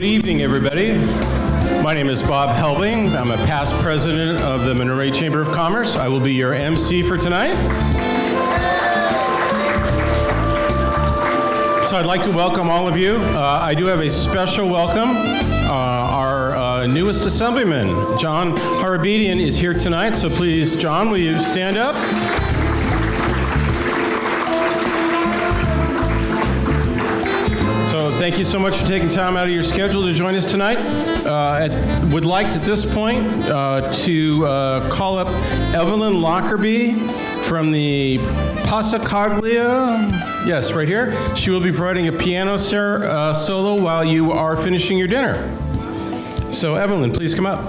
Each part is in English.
Evening, everybody. My name is Bob Helbing. I'm a past president of the Monrovia Chamber of Commerce. I will be your MC for tonight. So I'd like to welcome all of you. I do have a special welcome. Our newest assemblyman, John Harabedian, is here tonight. So please, John, will you stand up? So thank you so much for taking time out of your schedule to join us tonight. Would like at this point to call up Evelyn Lockerbie from the Passacaglia. Yes, right here. She will be providing a piano solo while you are finishing your dinner. So Evelyn, please come up.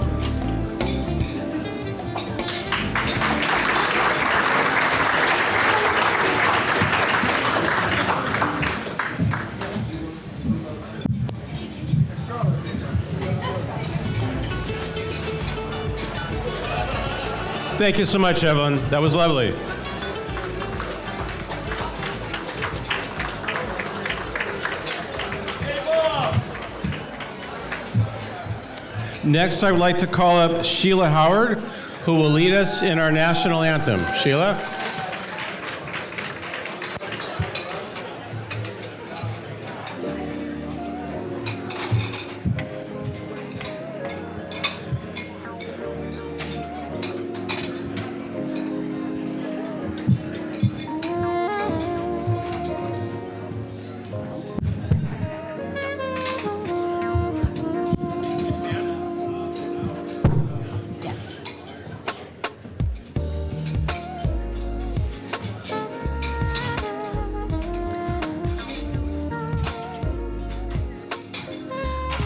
Thank you so much, Evelyn. That was lovely. Next, I would like to call up Sheila Howard, who will lead us in our national anthem. Sheila?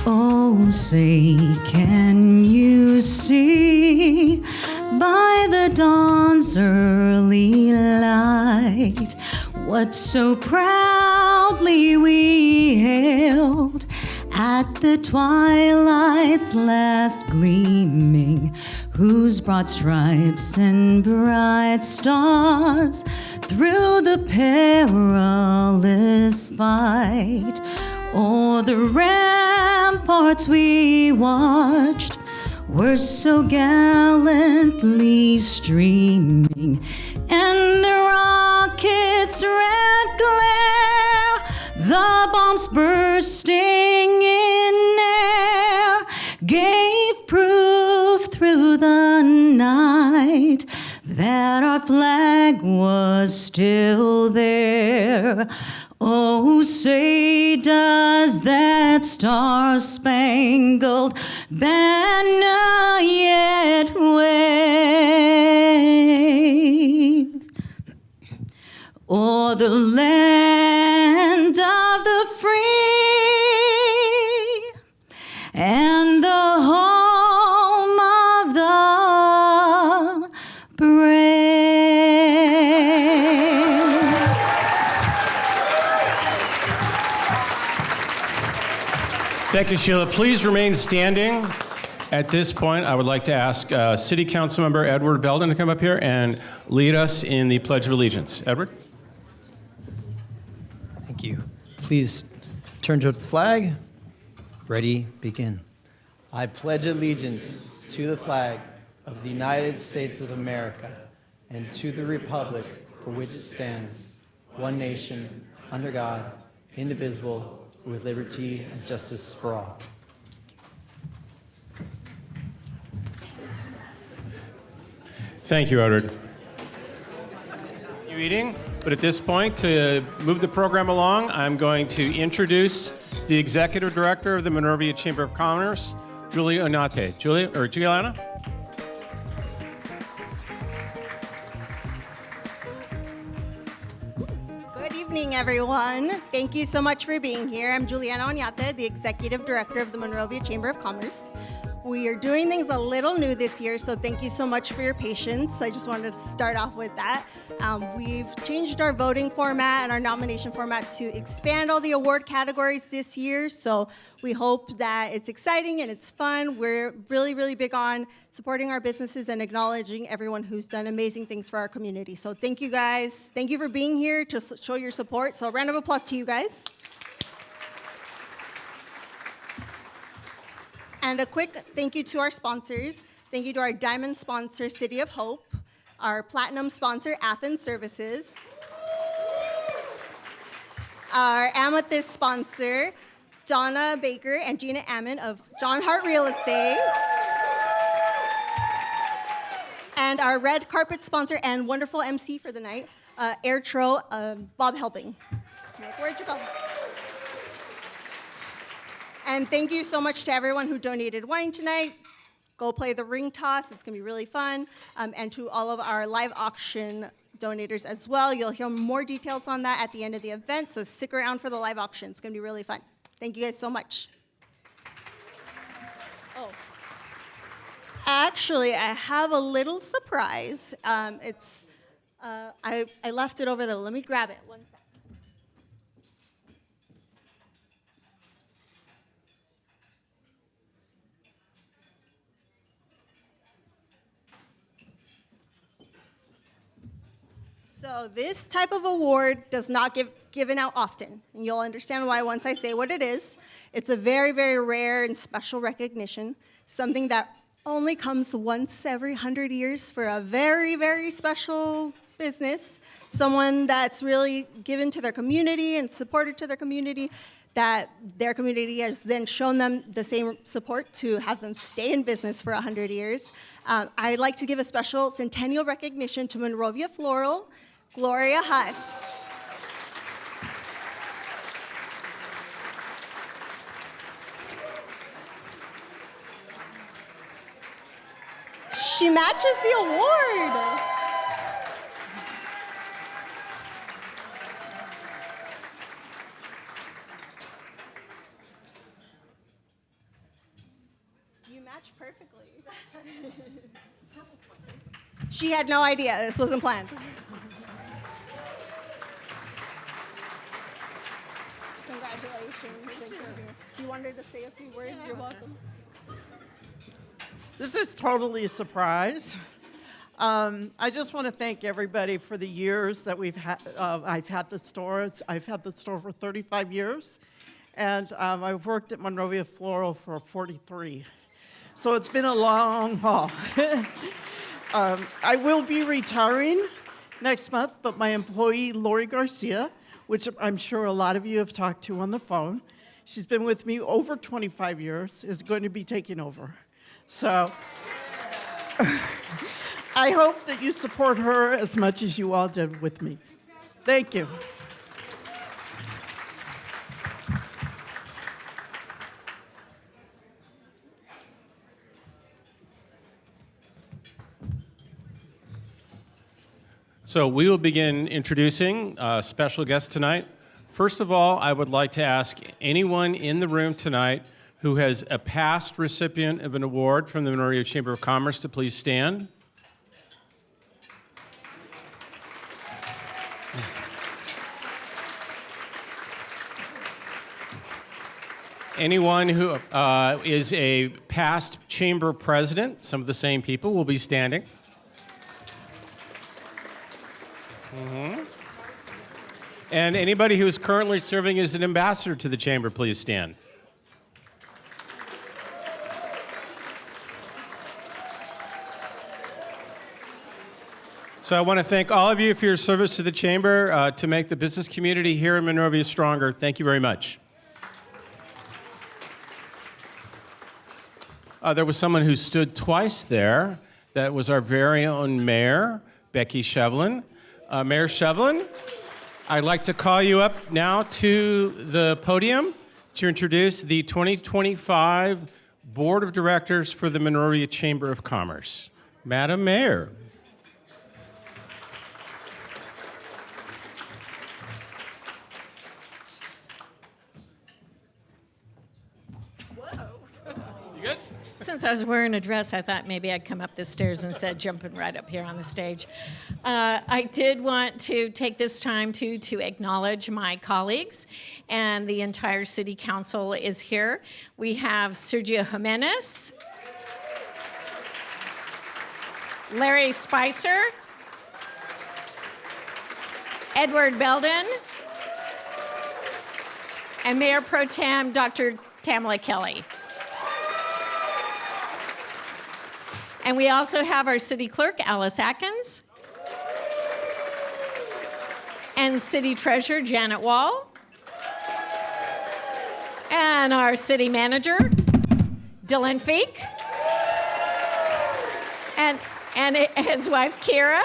Oh, say, can you see by the dawn's early light what so proudly we hailed at the twilight's last gleaming, whose broad stripes and bright stars through the perilous fight o'er the ramparts we watched were so gallantly streaming, and the rocket's red glare, the bombs bursting in air, gave proof through the night that our flag was still there. Oh, say, does that star-spangled banner yet wave o'er the land of the free and the home of the brave? Thank you, Sheila. Please remain standing. At this point, I would like to ask City Council Member Edward Belden to come up here and lead us in the Pledge of Allegiance. Edward? Thank you. Please turn to the flag. Ready, begin. I pledge allegiance to the flag of the United States of America and to the republic for which it stands, one nation, under God, indivisible, with liberty and justice for all. Thank you, Edward. You eating? But at this point, to move the program along, I'm going to introduce the Executive Director of the Monrovia Chamber of Commerce, Julia Oñate. Juliana? Good evening, everyone. Thank you so much for being here. I'm Juliana Oñate, the Executive Director of the Monrovia Chamber of Commerce. We are doing things a little new this year, so thank you so much for your patience. I just wanted to start off with that. We've changed our voting format and our nomination format to expand all the award categories this year, so we hope that it's exciting and it's fun. We're really, really big on supporting our businesses and acknowledging everyone who's done amazing things for our community. So thank you guys. Thank you for being here to show your support. So a round of applause to you guys. And a quick thank you to our sponsors. Thank you to our diamond sponsor, City of Hope, our platinum sponsor, Athens Services, our amethyst sponsor, Donna Baker and Gina Ammon of John Hart Real Estate, and our red carpet sponsor and wonderful MC for the night, Airtro, Bob Helping. Like, where'd you go? And thank you so much to everyone who donated wine tonight. Go play the ring toss. It's going to be really fun. And to all of our live auction donators as well. You'll hear more details on that at the end of the event, so stick around for the live auction. It's going to be really fun. Thank you guys so much. Oh. Actually, I have a little surprise. I left it over there. Let me grab it. One sec. So this type of award does not given out often, and you'll understand why once I say what it is. It's a very, very rare and special recognition, something that only comes once every 100 years for a very, very special business, someone that's really given to their community and supported to their community, that their community has then shown them the same support to have them stay in business for 100 years. I'd like to give a special centennial recognition to Monrovia Floral, Gloria Huss. She matches the award. You match perfectly. She had no idea. This wasn't planned. Congratulations. Thank you. You wanted to say a few words? You're welcome. This is totally a surprise. I just want to thank everybody for the years that we've had. I've had the store. I've had the store for 35 years, and I've worked at Monrovia Floral for 43. So it's been a long haul. I will be retiring next month, but my employee, Lori Garcia, which I'm sure a lot of you have talked to on the phone, she's been with me over 25 years, is going to be taking over. So I hope that you support her as much as you all did with me. Thank you. So we will begin introducing special guests tonight. First of all, I would like to ask anyone in the room tonight who has a past recipient of an award from the Monrovia Chamber of Commerce to please stand. Anyone who is a past chamber president, some of the same people will be standing. And anybody who is currently serving as an ambassador to the chamber, please stand. So I want to thank all of you for your service to the chamber to make the business community here in Monrovia stronger. Thank you very much. There was someone who stood twice there. That was our very own mayor, Becky Shevlin. Mayor Shevlin, I'd like to call you up now to the podium to introduce the 2025 Board of Directors for the Monrovia Chamber of Commerce. Madam Mayor. Since I was wearing a dress, I thought maybe I'd come up the stairs instead of jumping right up here on the stage. I did want to take this time to acknowledge my colleagues, and the entire city council is here. We have Sergio Jimenez, Larry Spicer, Edward Belden, and Mayor Pro Tem Dr. Tamala Kelly. And we also have our city clerk, Alice Atkins, and city treasurer, Janet Wall, and our city manager, Dylan Feek, and his wife, Kira.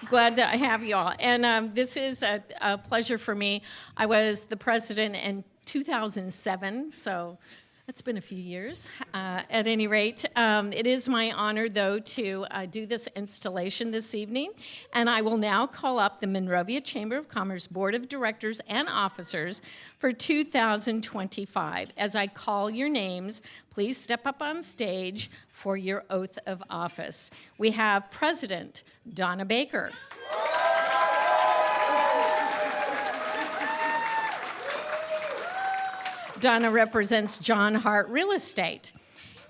Glad to have you all. And this is a pleasure for me. I was the president in 2007, so it's been a few years. At any rate, it is my honor, though, to do this installation this evening. And I will now call up the Monrovia Chamber of Commerce Board of Directors and Officers for 2025. As I call your names, please step up on stage for your oath of office. We have President Donna Baker. Donna represents John Hart Real Estate.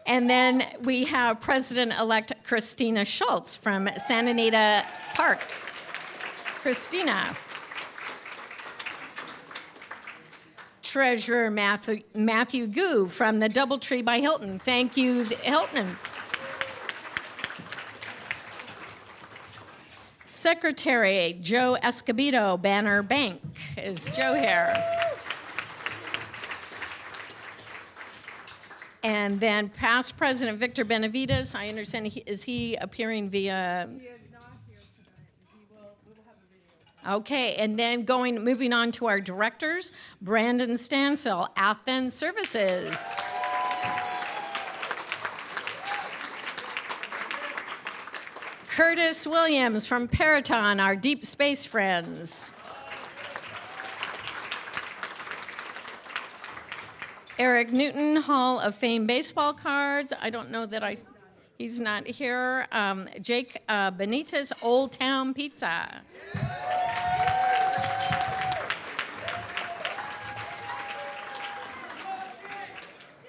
And then we have President-elect Christina Schultz from Santa Anita Park. Christina. Treasurer Matthew Gu from the Doubletree by Hilton. Thank you, Hilton. Secretary Joe Escobedo, Banner Bank. Is Joe here? And then past President Victor Benavides, I understand, is he appearing via? He is not here tonight. We will have a video. Okay, and then moving on to our directors, Brandon Stansel, Athens Services. Curtis Williams from Peraton, our deep space friends. Eric Newton, Hall of Fame baseball cards. I don't know that he's not here. Jake Benitez, Old Town Pizza.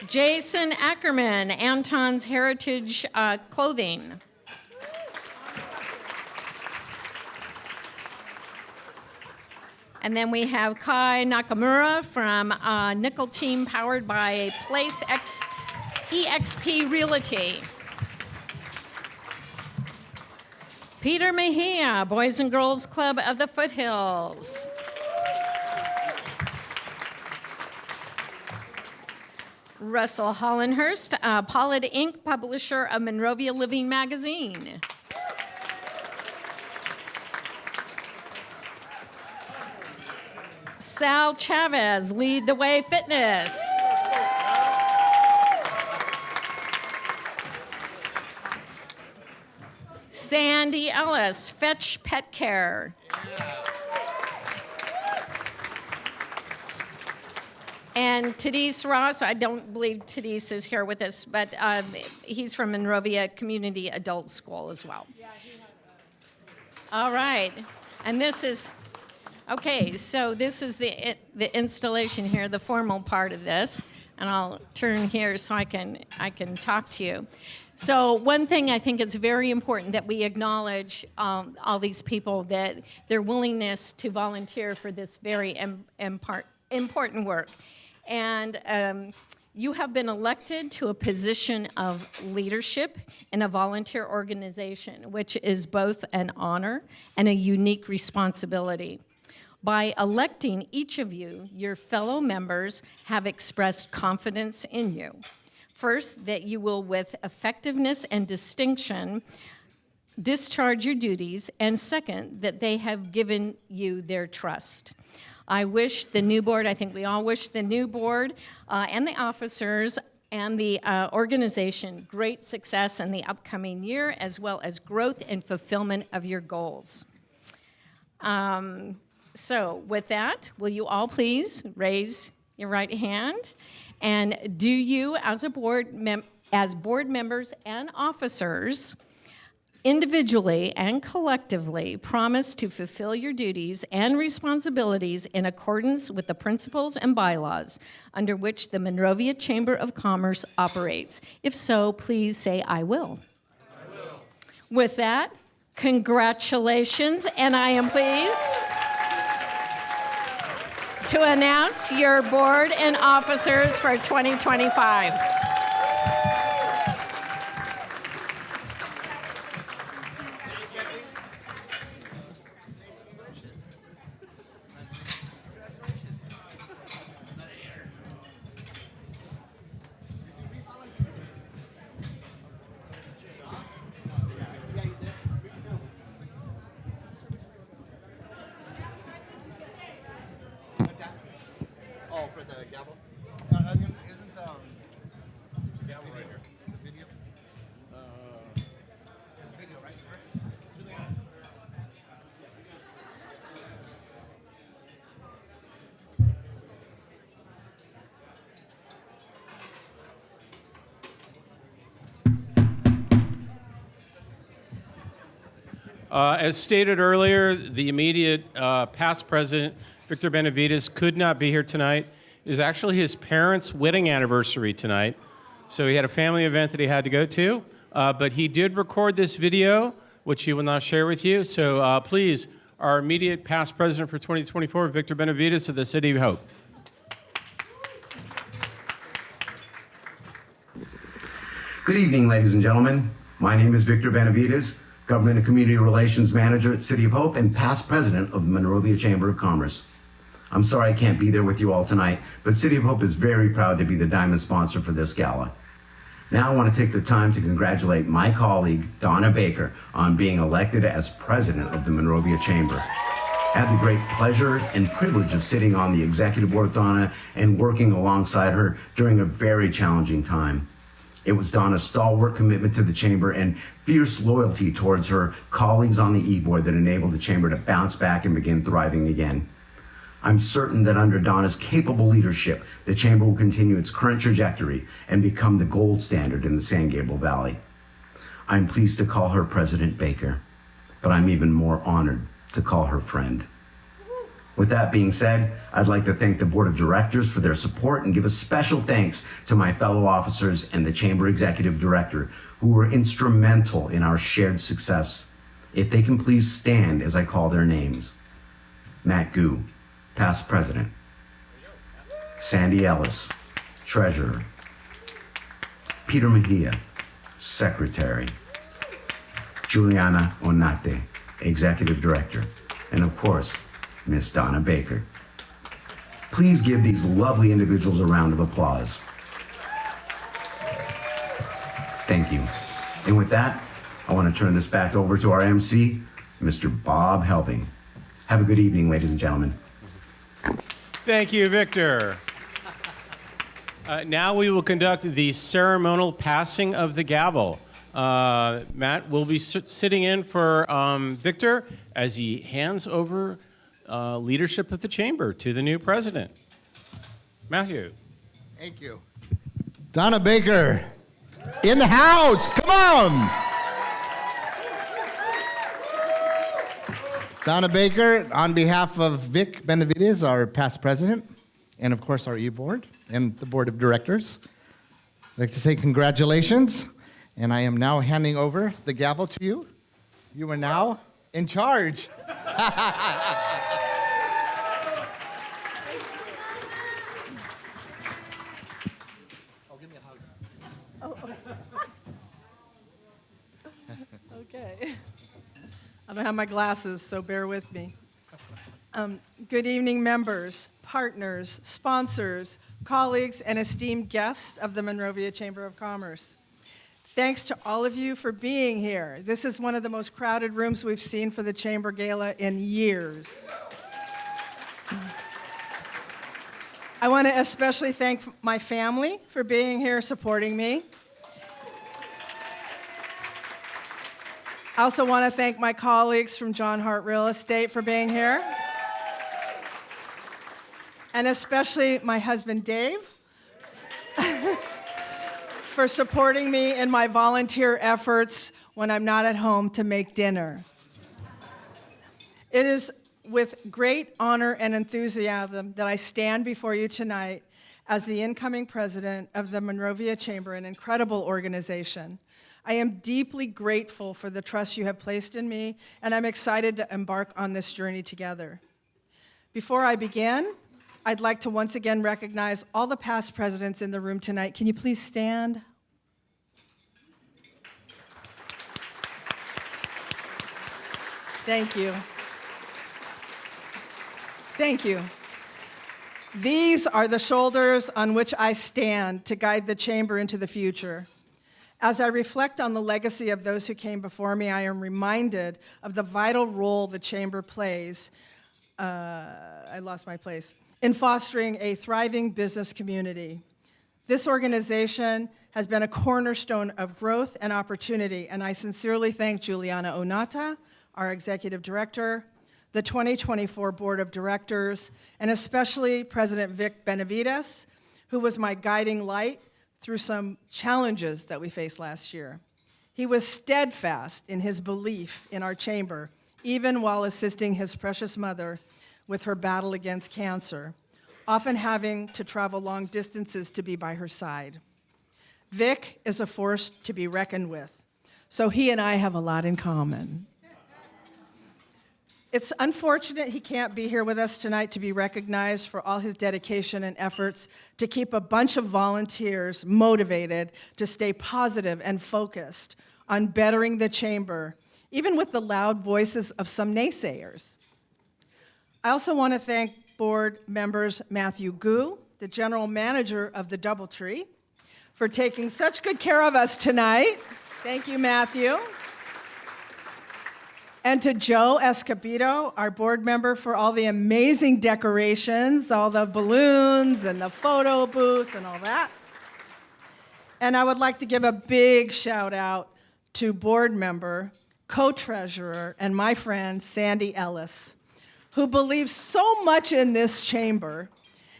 Jason Ackerman, Anton's Heritage Clothing. And then we have Kai Nakamura from Nickel Team, powered by Place EXP Realty. Peter Mejia, Boys and Girls Club of the Foothills. Russell Hollenhurst, Pollard Inc., publisher of Monrovia Living Magazine. Sal Chavez, Lead the Way Fitness. Sandy Ellis, Fetch Pet Care. And Tadis Ross, I don't believe Tadis is here with us, but he's from Monrovia Community Adult School as well. All right, and this is, okay, so this is the installation here, the formal part of this, and I'll turn here so I can talk to you. So one thing I think is very important that we acknowledge all these people, that their willingness to volunteer for this very important work. And you have been elected to a position of leadership in a volunteer organization, which is both an honor and a unique responsibility. By electing each of you, your fellow members have expressed confidence in you. First, that you will, with effectiveness and distinction, discharge your duties, and second, that they have given you their trust. I wish the new board, I think we all wish the new board and the officers and the organization great success in the upcoming year, as well as growth and fulfillment of your goals. So with that, will you all please raise your right hand? And do you, as a board members and officers, individually and collectively, promise to fulfill your duties and responsibilities in accordance with the principles and bylaws under which the Monrovia Chamber of Commerce operates? If so, please say, I will. I will. With that, congratulations, and I am pleased to announce your board and officers for 2025. Oh, for the gavel? Isn't the gavel right here? The video? Video, right? As stated earlier, the immediate past president, Victor Benavides, could not be here tonight. It is actually his parents' wedding anniversary tonight, so he had a family event that he had to go to. But he did record this video, which he will now share with you. So please, our immediate past president for 2024, Victor Benavides of the City of Hope. Good evening, ladies and gentlemen. My name is Victor Benavides, Government and Community Relations Manager at City of Hope and past president of the Monrovia Chamber of Commerce. I'm sorry I can't be there with you all tonight, but City of Hope is very proud to be the diamond sponsor for this gala. Now I want to take the time to congratulate my colleague, Donna Baker, on being elected as president of the Monrovia Chamber. I had the great pleasure and privilege of sitting on the executive board with Donna and working alongside her during a very challenging time. It was Donna's stalwart commitment to the Chamber and fierce loyalty towards her colleagues on the E-Board that enabled the Chamber to bounce back and begin thriving again. I'm certain that under Donna's capable leadership, the Chamber will continue its current trajectory and become the gold standard in the San Gabriel Valley. I'm pleased to call her President Baker, but I'm even more honored to call her friend. With that being said, I'd like to thank the Board of Directors for their support and give a special thanks to my fellow officers and the Chamber Executive Director, who were instrumental in our shared success. If they can please stand as I call their names. Matt Gu, past president. Sandy Ellis, treasurer. Peter Mejia, secretary. Juliana Onate, executive director. And of course, Miss Donna Baker. Please give these lovely individuals a round of applause. Thank you. And with that, I want to turn this back over to our MC, Mr. Bob Helving. Have a good evening, ladies and gentlemen. Thank you, Victor. Now we will conduct the ceremonial passing of the gavel. Matt will be sitting in for Victor as he hands over leadership of the chamber to the new president. Matthew. Thank you. Donna Baker in the house. Come on. Donna Baker, on behalf of Vic Benavides, our past president, and of course our E-Board and the Board of Directors, I'd like to say congratulations. And I am now handing over the gavel to you. You are now in charge. Okay. I don't have my glasses, so bear with me. Good evening, members, partners, sponsors, colleagues, and esteemed guests of the Monrovia Chamber of Commerce. Thanks to all of you for being here. This is one of the most crowded rooms we've seen for the Chamber Gala in years. I want to especially thank my family for being here supporting me. I also want to thank my colleagues from John Hart Real Estate for being here. And especially my husband, Dave, for supporting me in my volunteer efforts when I'm not at home to make dinner. It is with great honor and enthusiasm that I stand before you tonight as the incoming president of the Monrovia Chamber, an incredible organization. I am deeply grateful for the trust you have placed in me, and I'm excited to embark on this journey together. Before I begin, I'd like to once again recognize all the past presidents in the room tonight. Can you please stand? Thank you. Thank you. These are the shoulders on which I stand to guide the chamber into the future. As I reflect on the legacy of those who came before me, I am reminded of the vital role the chamber plays I lost my place, in fostering a thriving business community. This organization has been a cornerstone of growth and opportunity, and I sincerely thank Juliana Onata, our executive director, the 2024 board of directors, and especially President Vic Benavides, who was my guiding light through some challenges that we faced last year. He was steadfast in his belief in our chamber, even while assisting his precious mother with her battle against cancer, often having to travel long distances to be by her side. Vic is a force to be reckoned with, so he and I have a lot in common. It's unfortunate he can't be here with us tonight to be recognized for all his dedication and efforts to keep a bunch of volunteers motivated to stay positive and focused on bettering the chamber, even with the loud voices of some naysayers. I also want to thank board members Matthew Gu, the general manager of the DoubleTree, for taking such good care of us tonight. Thank you, Matthew. And to Joe Escobedo, our board member, for all the amazing decorations, all the balloons and the photo booth and all that. And I would like to give a big shout out to board member, co-treasurer, and my friend, Sandy Ellis, who believes so much in this chamber.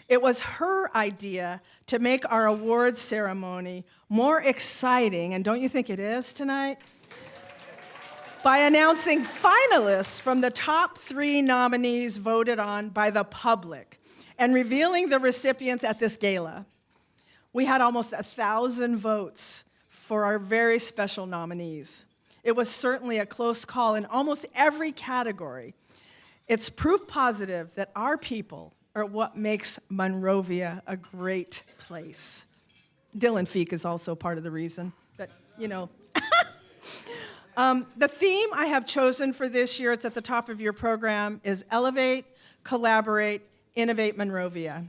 It was her idea to make our awards ceremony more exciting, and don't you think it is tonight? By announcing finalists from the top 3 nominees voted on by the public and revealing the recipients at this gala. We had almost 1,000 votes for our very special nominees. It was certainly a close call in almost every category. It's proof positive that our people are what makes Monrovia a great place. Dylan Feek is also part of the reason, but you know. The theme I have chosen for this year, it's at the top of your program, is Elevate, Collaborate, Innovate Monrovia.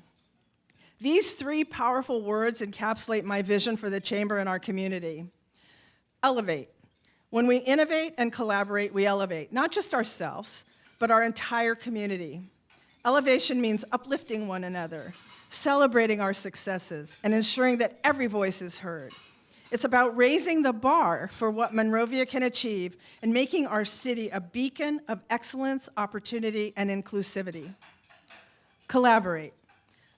These 3 powerful words encapsulate my vision for the chamber and our community. Elevate. When we innovate and collaborate, we elevate, not just ourselves, but our entire community. Elevation means uplifting one another, celebrating our successes, and ensuring that every voice is heard. It's about raising the bar for what Monrovia can achieve and making our city a beacon of excellence, opportunity, and inclusivity. Collaborate.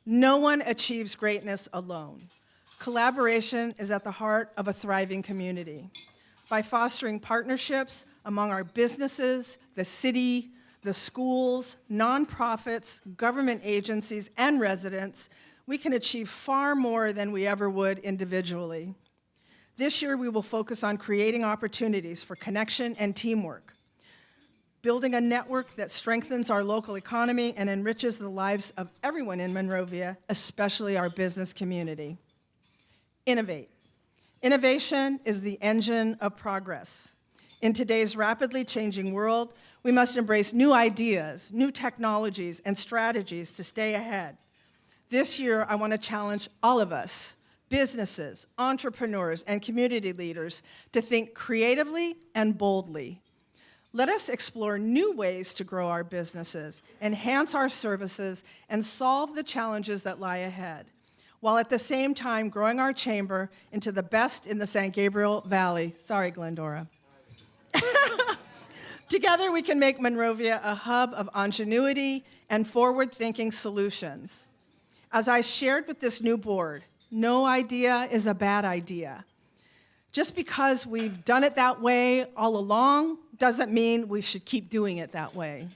No one achieves greatness alone. Collaboration is at the heart of a thriving community. By fostering partnerships among our businesses, the city, the schools, nonprofits, government agencies, and residents, we can achieve far more than we ever would individually. This year, we will focus on creating opportunities for connection and teamwork, building a network that strengthens our local economy and enriches the lives of everyone in Monrovia, especially our business community. Innovate. Innovation is the engine of progress. In today's rapidly changing world, we must embrace new ideas, new technologies, and strategies to stay ahead. This year, I want to challenge all of us, businesses, entrepreneurs, and community leaders, to think creatively and boldly. Let us explore new ways to grow our businesses, enhance our services, and solve the challenges that lie ahead, while at the same time growing our chamber into the best in the San Gabriel Valley. Sorry, Glendora. Together, we can make Monrovia a hub of ingenuity and forward-thinking solutions. As I shared with this new board, no idea is a bad idea. Just because we've done it that way all along doesn't mean we should keep doing it that way.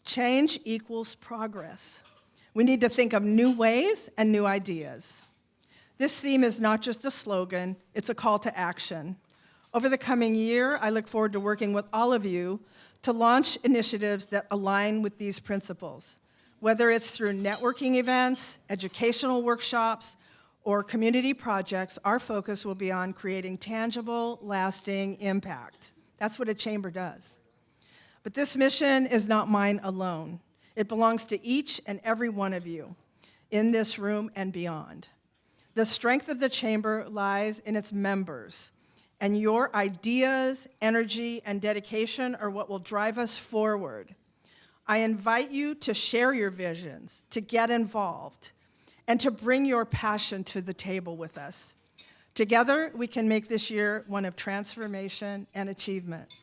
Change equals progress. We need to think of new ways and new ideas. This theme is not just a slogan, it's a call to action. Over the coming year, I look forward to working with all of you to launch initiatives that align with these principles. Whether it's through networking events, educational workshops, or community projects, our focus will be on creating tangible, lasting impact. That's what a chamber does. But this mission is not mine alone. It belongs to each and every one of you in this room and beyond. The strength of the chamber lies in its members, and your ideas, energy, and dedication are what will drive us forward. I invite you to share your visions, to get involved, and to bring your passion to the table with us. Together, we can make this year one of transformation and achievement.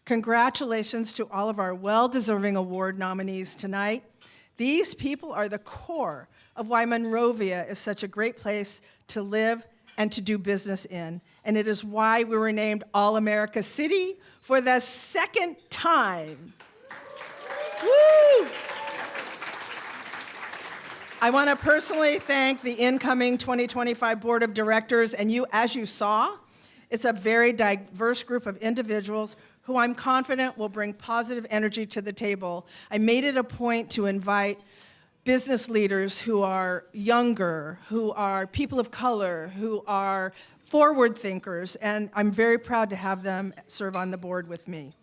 Congratulations to all of our well-deserving award nominees tonight. These people are the core of why Monrovia is such a great place to live and to do business in. And it is why we were named All-America City for the second time. Woo! I want to personally thank the incoming 2025 Board of Directors, and you, as you saw, it's a very diverse group of individuals who I'm confident will bring positive energy to the table. I made it a point to invite business leaders who are younger, who are people of color, who are forward thinkers, and I'm very proud to have them serve on the board with me.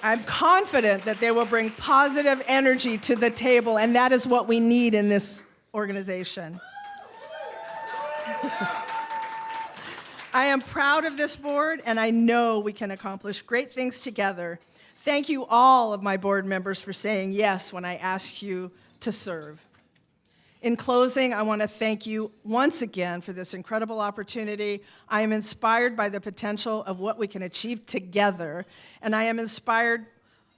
I'm confident that they will bring positive energy to the table, and that is what we need in this organization. I am proud of this board, and I know we can accomplish great things together. Thank you all of my board members for saying yes when I asked you to serve. In closing, I want to thank you once again for this incredible opportunity. I am inspired by the potential of what we can achieve together, and I am inspired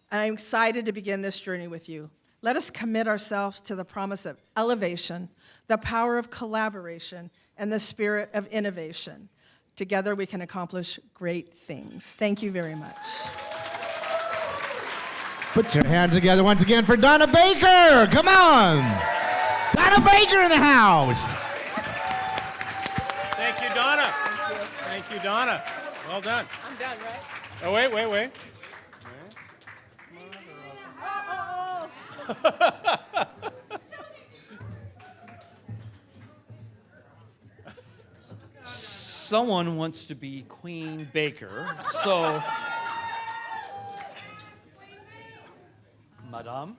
and I'm excited to begin this journey with you. Let us commit ourselves to the promise of elevation, the power of collaboration, and the spirit of innovation. Together, we can accomplish great things. Thank you very much. Put your hands together once again for Donna Baker. Come on. Donna Baker in the house. Thank you, Donna. Thank you, Donna. Well done. I'm done, right? Oh, wait. Someone wants to be Queen Baker, so... Madame?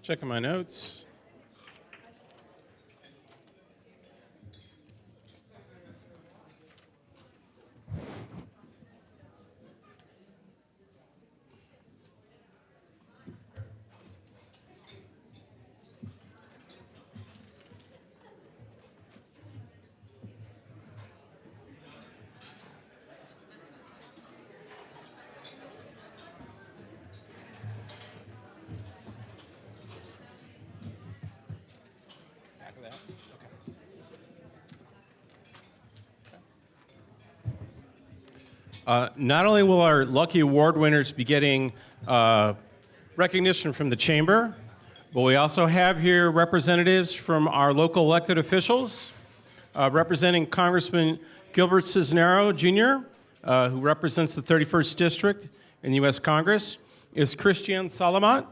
Checking my notes. Not only will our lucky award winners be getting recognition from the Chamber, but we also have here representatives from our local elected officials, representing Congressman Gilbert Cisnero Jr., who represents the 31st District in the U.S. Congress, is Christiane Salamat.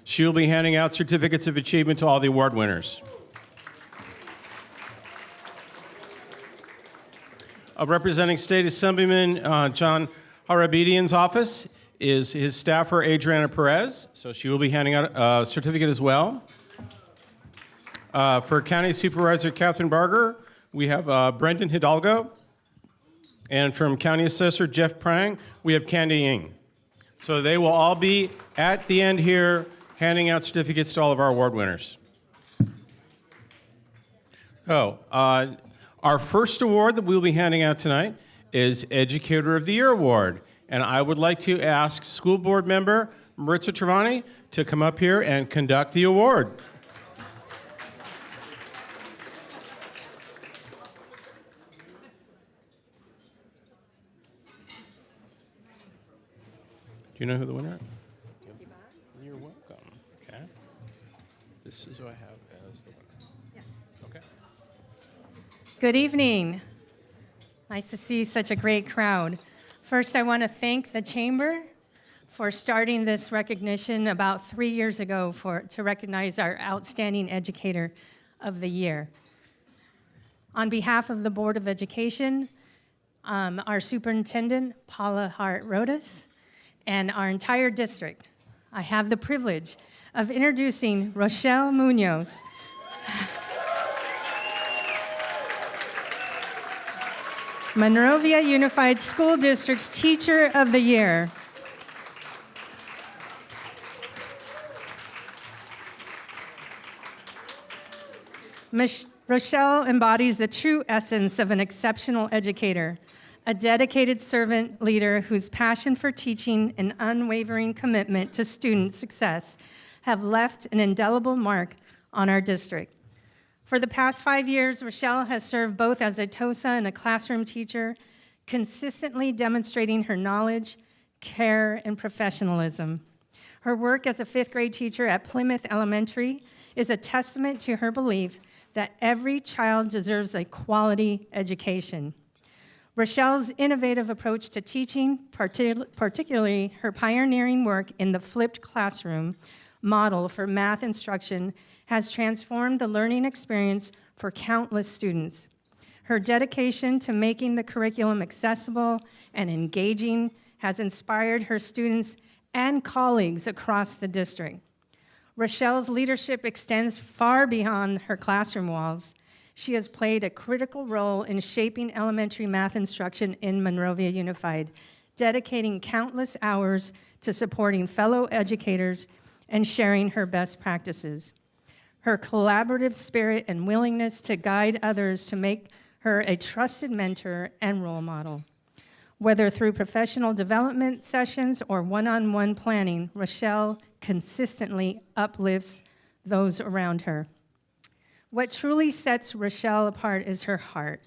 She will be handing out certificates of achievement to all the award winners. Representing State Assemblyman John Harabedian's office is his staffer, Adriana Perez, so she will be handing out a certificate as well. For County Supervisor Catherine Barger, we have Brendan Hidalgo. And from County Assessor Jeff Prang, we have Candy Ying. So they will all be at the end here handing out certificates to all of our award winners. Our first award that we'll be handing out tonight is Educator of the Year Award. And I would like to ask School Board Member Maritza Travani to come up here and conduct the award. Do you know who the winner is? You're welcome. Okay. This is who I have as the winner. Yes. Okay. Good evening. Nice to see such a great crowd. First, I want to thank the Chamber for starting this recognition about 3 years ago to recognize our Outstanding Educator of the Year. On behalf of the Board of Education, our Superintendent, Paula Hart-Rodas, and our entire district, I have the privilege of introducing Rochelle Munoz, Monrovia Unified School District's Teacher of the Year. Rochelle embodies the true essence of an exceptional educator, a dedicated servant leader whose passion for teaching and unwavering commitment to student success have left an indelible mark on our district. For the past 5 years, Rochelle has served both as a TOSA and a classroom teacher, consistently demonstrating her knowledge, care, and professionalism. Her work as a 5th grade teacher at Plymouth Elementary is a testament to her belief that every child deserves a quality education. Rochelle's innovative approach to teaching, particularly her pioneering work in the flipped classroom model for math instruction, has transformed the learning experience for countless students. Her dedication to making the curriculum accessible and engaging has inspired her students and colleagues across the district. Rochelle's leadership extends far beyond her classroom walls. She has played a critical role in shaping elementary math instruction in Monrovia Unified, dedicating countless hours to supporting fellow educators and sharing her best practices. Her collaborative spirit and willingness to guide others to make her a trusted mentor and role model. Whether through professional development sessions or one-on-one planning, Rochelle consistently uplifts those around her. What truly sets Rochelle apart is her heart.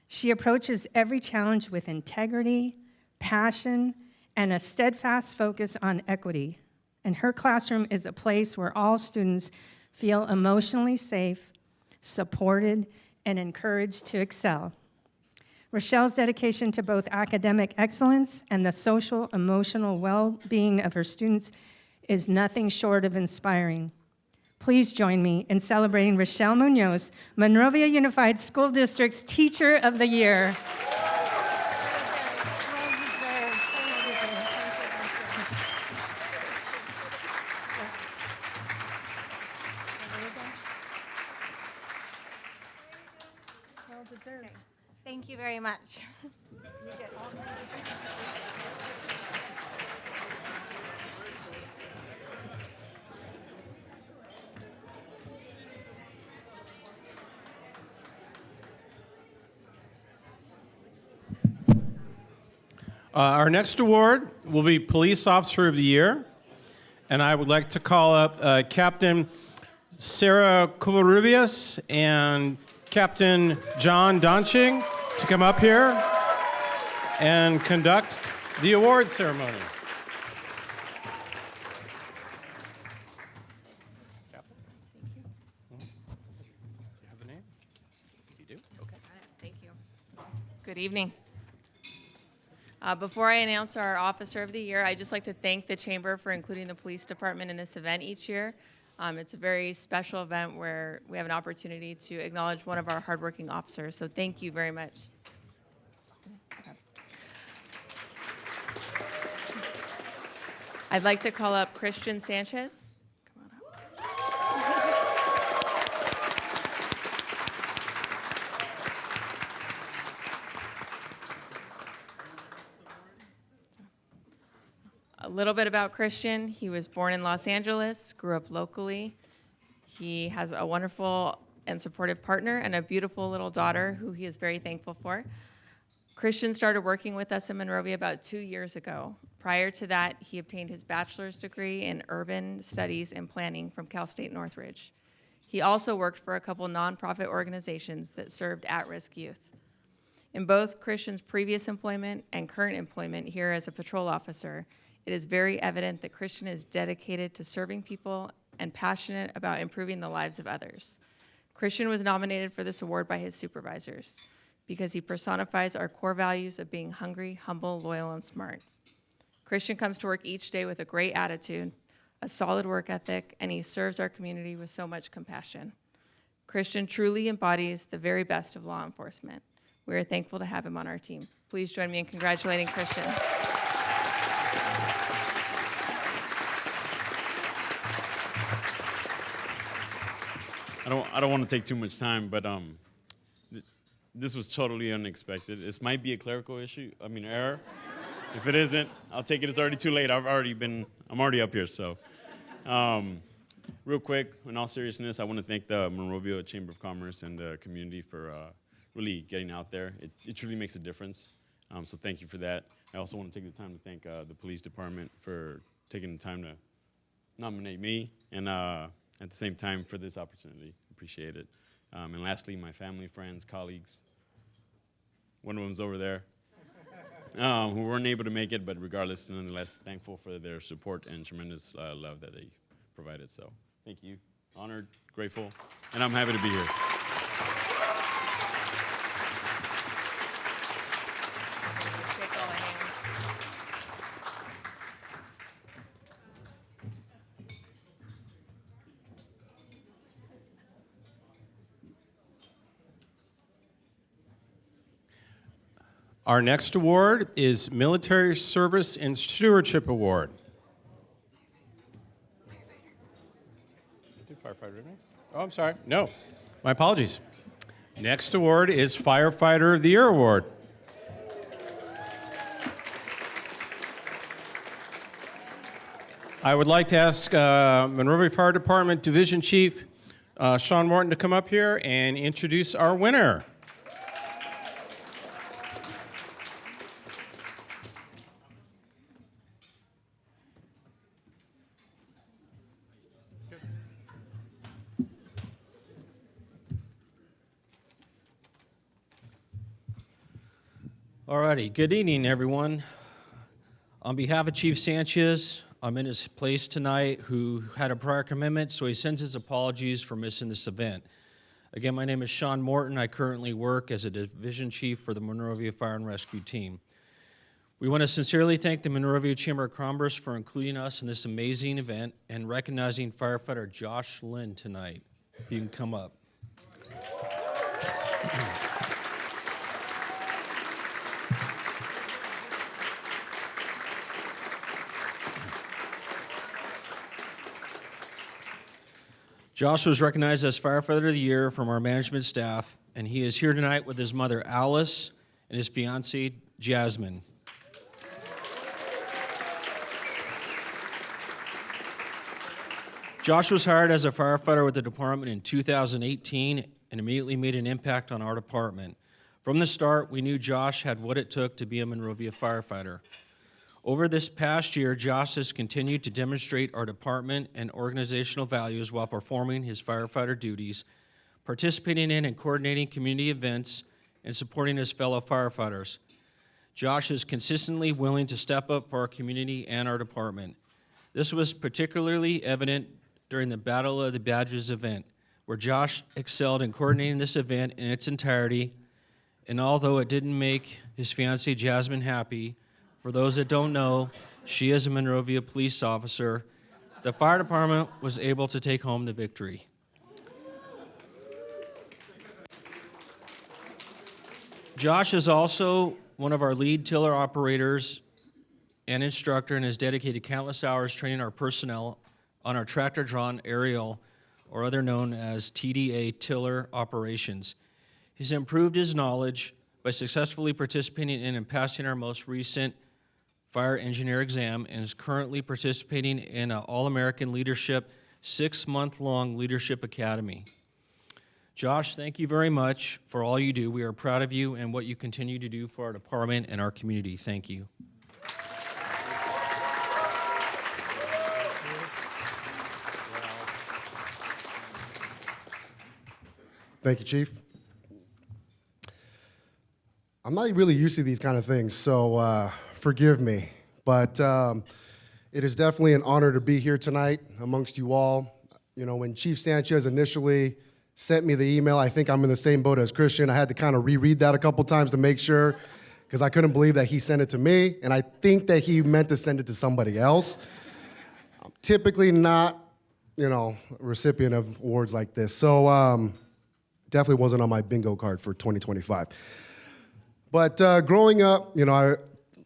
She approaches every challenge with integrity, passion, and a steadfast focus on equity. And her classroom is a place where all students feel emotionally safe, supported, and encouraged to excel. Rochelle's dedication to both academic excellence and the social, emotional well-being of her students is nothing short of inspiring. Please join me in celebrating Rochelle Munoz, Monrovia Unified School District's Teacher of the Year. Thank you very much. Our next award will be Police Officer of the Year, and I would like to call up Captain Sarah Covarrubias and Captain John Donching to come up here and conduct the award ceremony. Captain? Do you have a name? You do? Okay. Thank you. Good evening. Before I announce our Officer of the Year, I'd just like to thank the Chamber for including the Police Department in this event each year. It's a very special event where we have an opportunity to acknowledge one of our hardworking officers, so thank you very much. I'd like to call up Christian Sanchez. Come on up. A little bit about Christian. He was born in Los Angeles, grew up locally. He has a wonderful and supportive partner and a beautiful little daughter who he is very thankful for. Christian started working with us in Monrovia about 2 years ago. Prior to that, he obtained his bachelor's degree in urban studies and planning from Cal State Northridge. He also worked for a couple nonprofit organizations that served at-risk youth. In both Christian's previous employment and current employment here as a patrol officer, it is very evident that Christian is dedicated to serving people and passionate about improving the lives of others. Christian was nominated for this award by his supervisors because he personifies our core values of being hungry, humble, loyal, and smart. Christian comes to work each day with a great attitude, a solid work ethic, and he serves our community with so much compassion. Christian truly embodies the very best of law enforcement. We are thankful to have him on our team. Please join me in congratulating Christian. I don't want to take too much time, but this was totally unexpected. This might be a clerical error. If it isn't, I'll take it. It's already too late. I'm already up here, so. Real quick, in all seriousness, I want to thank the Monrovia Chamber of Commerce and the community for really getting out there. It truly makes a difference, so thank you for that. I also want to take the time to thank the police department for taking the time to nominate me, and at the same time for this opportunity. Appreciate it. And lastly, my family, friends, colleagues. One of them's over there, who weren't able to make it, but regardless, nonetheless, thankful for their support and tremendous love that they provided. So thank you. Honored, grateful, and I'm happy to be here. Our next award is Military Service and Stewardship Award. Oh, I'm sorry. No, my apologies. Next award is Firefighter of the Year Award. I would like to ask Monrovia Fire Department Division Chief Sean Morton to come up here and introduce our winner. Alrighty, good evening, everyone. On behalf of Chief Sanchez, I'm in his place tonight, who had a prior commitment, so he sends his apologies for missing this event. Again, my name is Sean Morton. I currently work as a division chief for the Monrovia Fire and Rescue Team. We want to sincerely thank the Monrovia Chamber of Commerce for including us in this amazing event and recognizing firefighter Josh Lynn tonight. If you can come up. Josh was recognized as Firefighter of the Year from our management staff, and he is here tonight with his mother, Alice, and his fiancée, Jasmine. Josh was hired as a firefighter with the department in 2018 and immediately made an impact on our department. From the start, we knew Josh had what it took to be a Monrovia firefighter. Over this past year, Josh has continued to demonstrate our department and organizational values while performing his firefighter duties, participating in and coordinating community events, and supporting his fellow firefighters. Josh is consistently willing to step up for our community and our department. This was particularly evident during the Battle of the Badges event, where Josh excelled in coordinating this event in its entirety, and although it didn't make his fiancée Jasmine happy, for those that don't know, she is a Monrovia police officer. The fire department was able to take home the victory. Josh is also one of our lead tiller operators and instructor and has dedicated countless hours training our personnel on our tractor-drawn aerial, or other known as TDA, tiller operations. He's improved his knowledge by successfully participating in and passing our most recent fire engineer exam and is currently participating in an All-American Leadership 6-month-long Leadership Academy. Josh, thank you very much for all you do. We are proud of you and what you continue to do for our department and our community. Thank you. Thank you, Chief. I'm not really used to these kind of things, so forgive me. But it is definitely an honor to be here tonight amongst you all. You know, when Chief Sanchez initially sent me the email, I think I'm in the same boat as Christian. I had to kind of reread that a couple times to make sure, because I couldn't believe that he sent it to me, and I think that he meant to send it to somebody else. I'm typically not, a recipient of awards like this, so definitely wasn't on my bingo card for 2025. But growing up,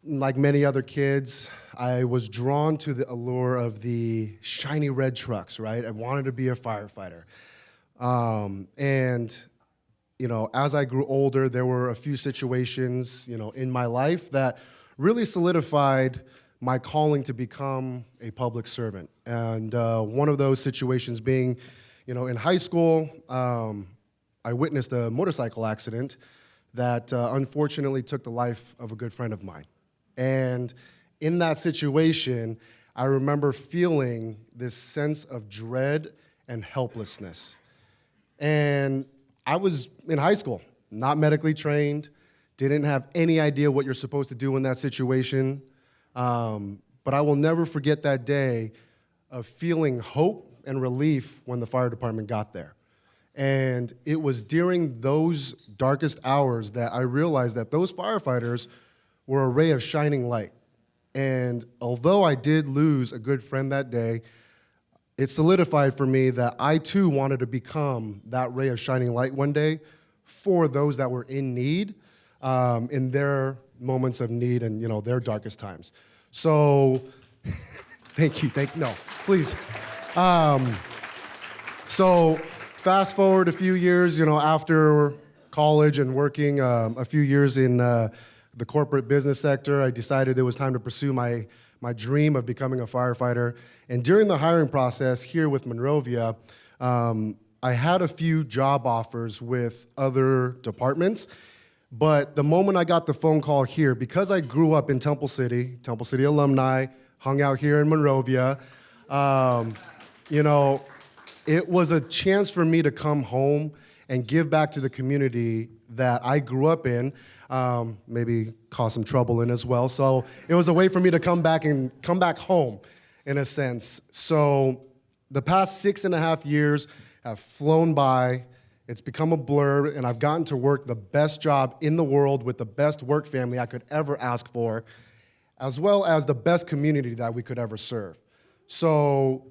like many other kids, I was drawn to the allure of the shiny red trucks, right? I wanted to be a firefighter. As I grew older, there were a few situations, in my life that really solidified my calling to become a public servant. And one of those situations being, in high school, I witnessed a motorcycle accident that unfortunately took the life of a good friend of mine. And in that situation, I remember feeling this sense of dread and helplessness. And I was in high school, not medically trained, didn't have any idea what you're supposed to do in that situation. But I will never forget that day of feeling hope and relief when the fire department got there. And it was during those darkest hours that I realized that those firefighters were a ray of shining light. And although I did lose a good friend that day, it solidified for me that I too wanted to become that ray of shining light one day for those that were in need, in their moments of need and their darkest times. So, thank you, no, please. So fast forward a few years, after college and working a few years in the corporate business sector, I decided it was time to pursue my dream of becoming a firefighter. And during the hiring process here with Monrovia, I had a few job offers with other departments. But the moment I got the phone call here, because I grew up in Temple City alumni, hung out here in Monrovia, it was a chance for me to come home and give back to the community that I grew up in, maybe cause some trouble in as well. So it was a way for me to come back home, in a sense. So the past 6.5 years have flown by. It's become a blur, and I've gotten to work the best job in the world with the best work family I could ever ask for, as well as the best community that we could ever serve. So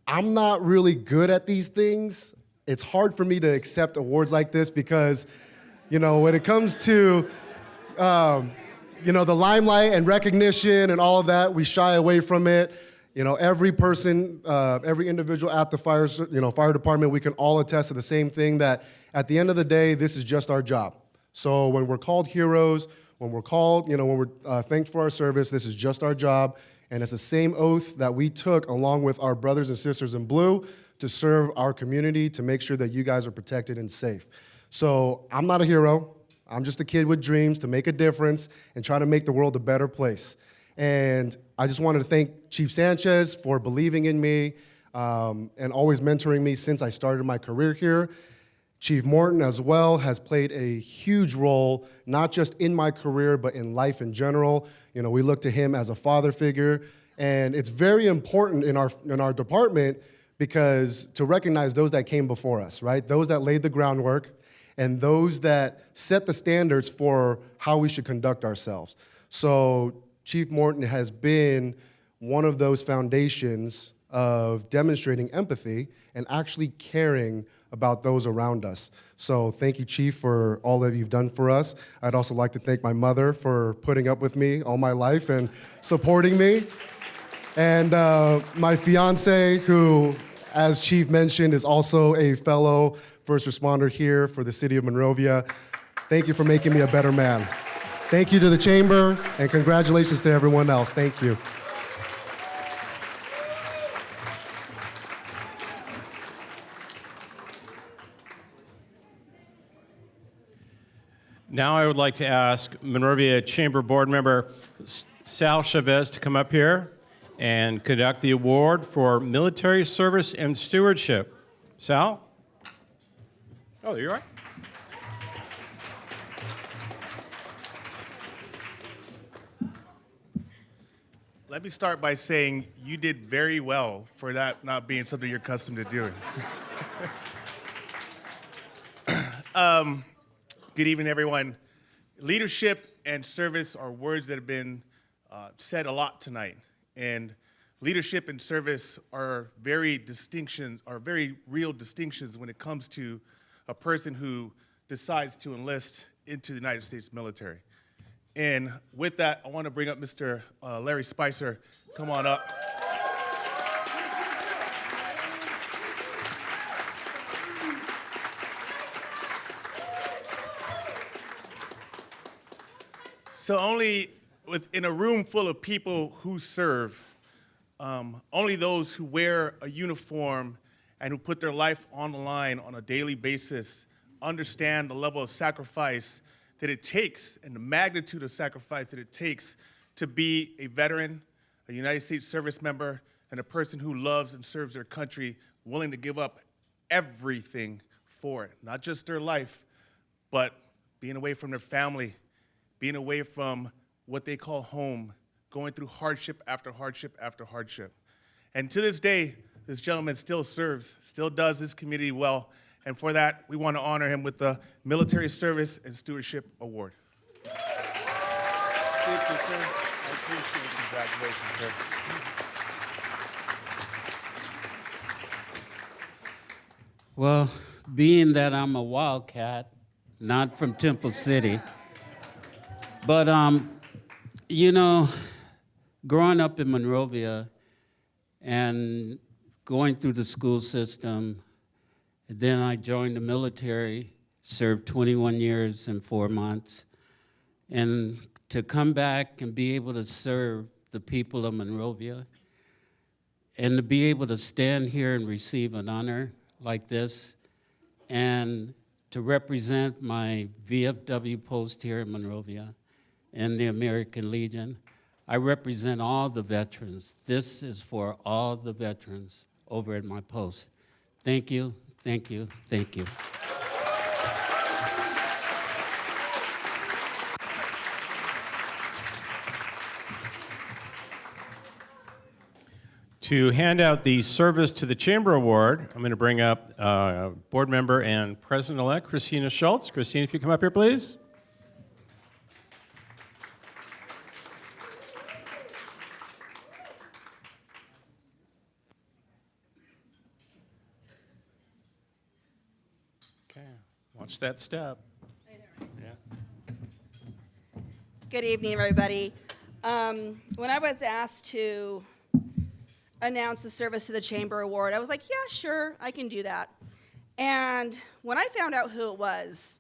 I'm not really good at these things. It's hard for me to accept awards like this because, when it comes to, the limelight and recognition and all of that, we shy away from it. Every person, every individual at the fire department, we can all attest to the same thing, that at the end of the day, this is just our job. So when we're called heroes, when we're called, when we're thanked for our service, this is just our job. And it's the same oath that we took along with our brothers and sisters in blue to serve our community, to make sure that you guys are protected and safe. So I'm not a hero. I'm just a kid with dreams to make a difference and try to make the world a better place. And I just wanted to thank Chief Sanchez for believing in me and always mentoring me since I started my career here. Chief Morton as well has played a huge role, not just in my career, but in life in general. We look to him as a father figure. And it's very important in our department because to recognize those that came before us, right? Those that laid the groundwork and those that set the standards for how we should conduct ourselves. So Chief Morton has been one of those foundations of demonstrating empathy and actually caring about those around us. So thank you, Chief, for all that you've done for us. I'd also like to thank my mother for putting up with me all my life and supporting me. And my fiance, who, as Chief mentioned, is also a fellow first responder here for the city of Monrovia. Thank you for making me a better man. Thank you to the Chamber, and congratulations to everyone else. Thank you. Now I would like to ask Monrovia Chamber Board Member Sal Chavez to come up here and conduct the award for military service and stewardship. Sal? Oh, there you are. Let me start by saying you did very well for that not being something you're accustomed to doing. Good evening, everyone. Leadership and service are words that have been said a lot tonight. And leadership and service are very real distinctions when it comes to a person who decides to enlist into the United States military. And with that, I want to bring up Mr. Larry Spicer. Come on up. So in a room full of people who serve, only those who wear a uniform and who put their life on the line on a daily basis understand the level of sacrifice that it takes and the magnitude of sacrifice that it takes to be a veteran, a United States service member, and a person who loves and serves their country, willing to give up everything for it. Not just their life, but being away from their family, being away from what they call home, going through hardship after hardship after hardship. And to this day, this gentleman still serves, still does his community well. And for that, we want to honor him with the Military Service and Stewardship Award. Thank you, sir. I appreciate it. Congratulations, sir. Well, being that I'm a Wildcat, not from Temple City, but, growing up in Monrovia and going through the school system, then I joined the military, served 21 years and 4 months, and to come back and be able to serve the people of Monrovia and to be able to stand here and receive an honor like this and to represent my VFW post here in Monrovia and the American Legion. I represent all the veterans. This is for all the veterans over at my post. Thank you, thank you, thank you. To hand out the Service to the Chamber Award, I'm going to bring up board member and president-elect Christina Schultz. Christina, if you come up here, please. Okay, watch that step. Yeah. Good evening, everybody. When I was asked to announce the Service to the Chamber Award, I was like, yeah, sure, I can do that. And when I found out who it was,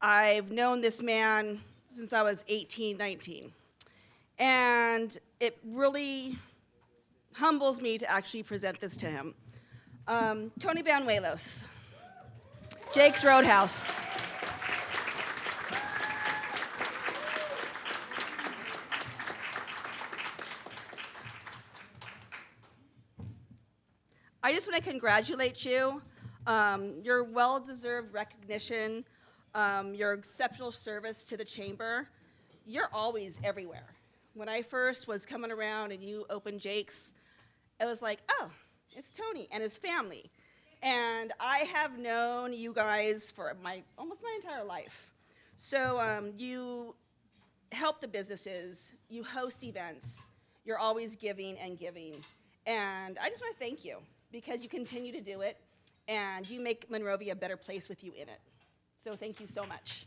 I've known this man since I was 18, 19. And it really humbles me to actually present this to him. Tony Banuelos, Jake's Roadhouse. I just want to congratulate you. Your well-deserved recognition, your exceptional service to the chamber. You're always everywhere. When I first was coming around and you opened Jake's, it was like, oh, it's Tony and his family. And I have known you guys for almost my entire life. So you help the businesses, you host events, you're always giving and giving. And I just want to thank you, because you continue to do it, and you make Monrovia a better place with you in it. So thank you so much.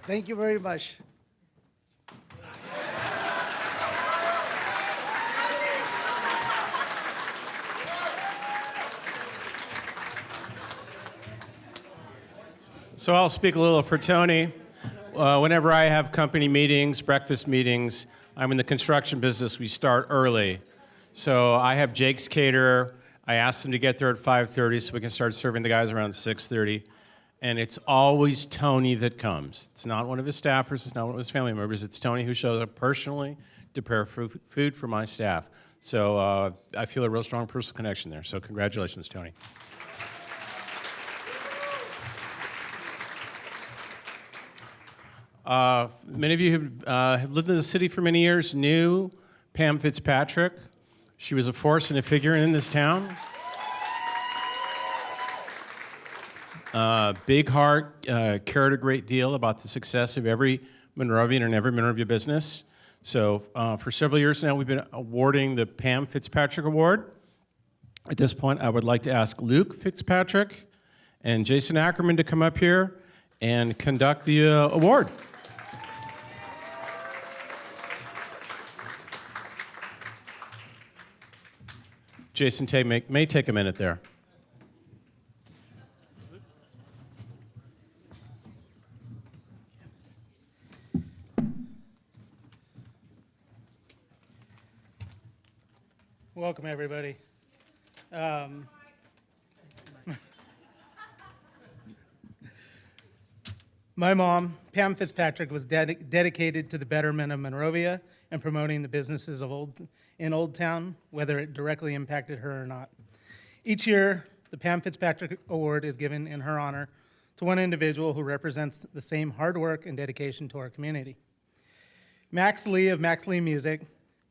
Thank you very much. So I'll speak a little for Tony. Whenever I have company meetings, breakfast meetings, I'm in the construction business, we start early. So I have Jake's Caterer. I ask them to get there at 5:30 so we can start serving the guys around 6:30. And it's always Tony that comes. It's not one of his staffers, it's not one of his family members, it's Tony who shows up personally to prepare food for my staff. So I feel a real strong personal connection there. So congratulations, Tony. Many of you have lived in the city for many years, knew Pam Fitzpatrick. She was a force and a figure in this town. Big heart, cared a great deal about the success of every Monrovian and every Monrovia business. So for several years now, we've been awarding the Pam Fitzpatrick Award. At this point, I would like to ask Luke Fitzpatrick and Jason Ackerman to come up here and conduct the award. Jason may take a minute there. Welcome, everybody. My mom, Pam Fitzpatrick, was dedicated to the betterment of Monrovia and promoting the businesses of Old Town, whether it directly impacted her or not. Each year, the Pam Fitzpatrick Award is given in her honor to one individual who represents the same hard work and dedication to our community. Max Lee of Max Lee Music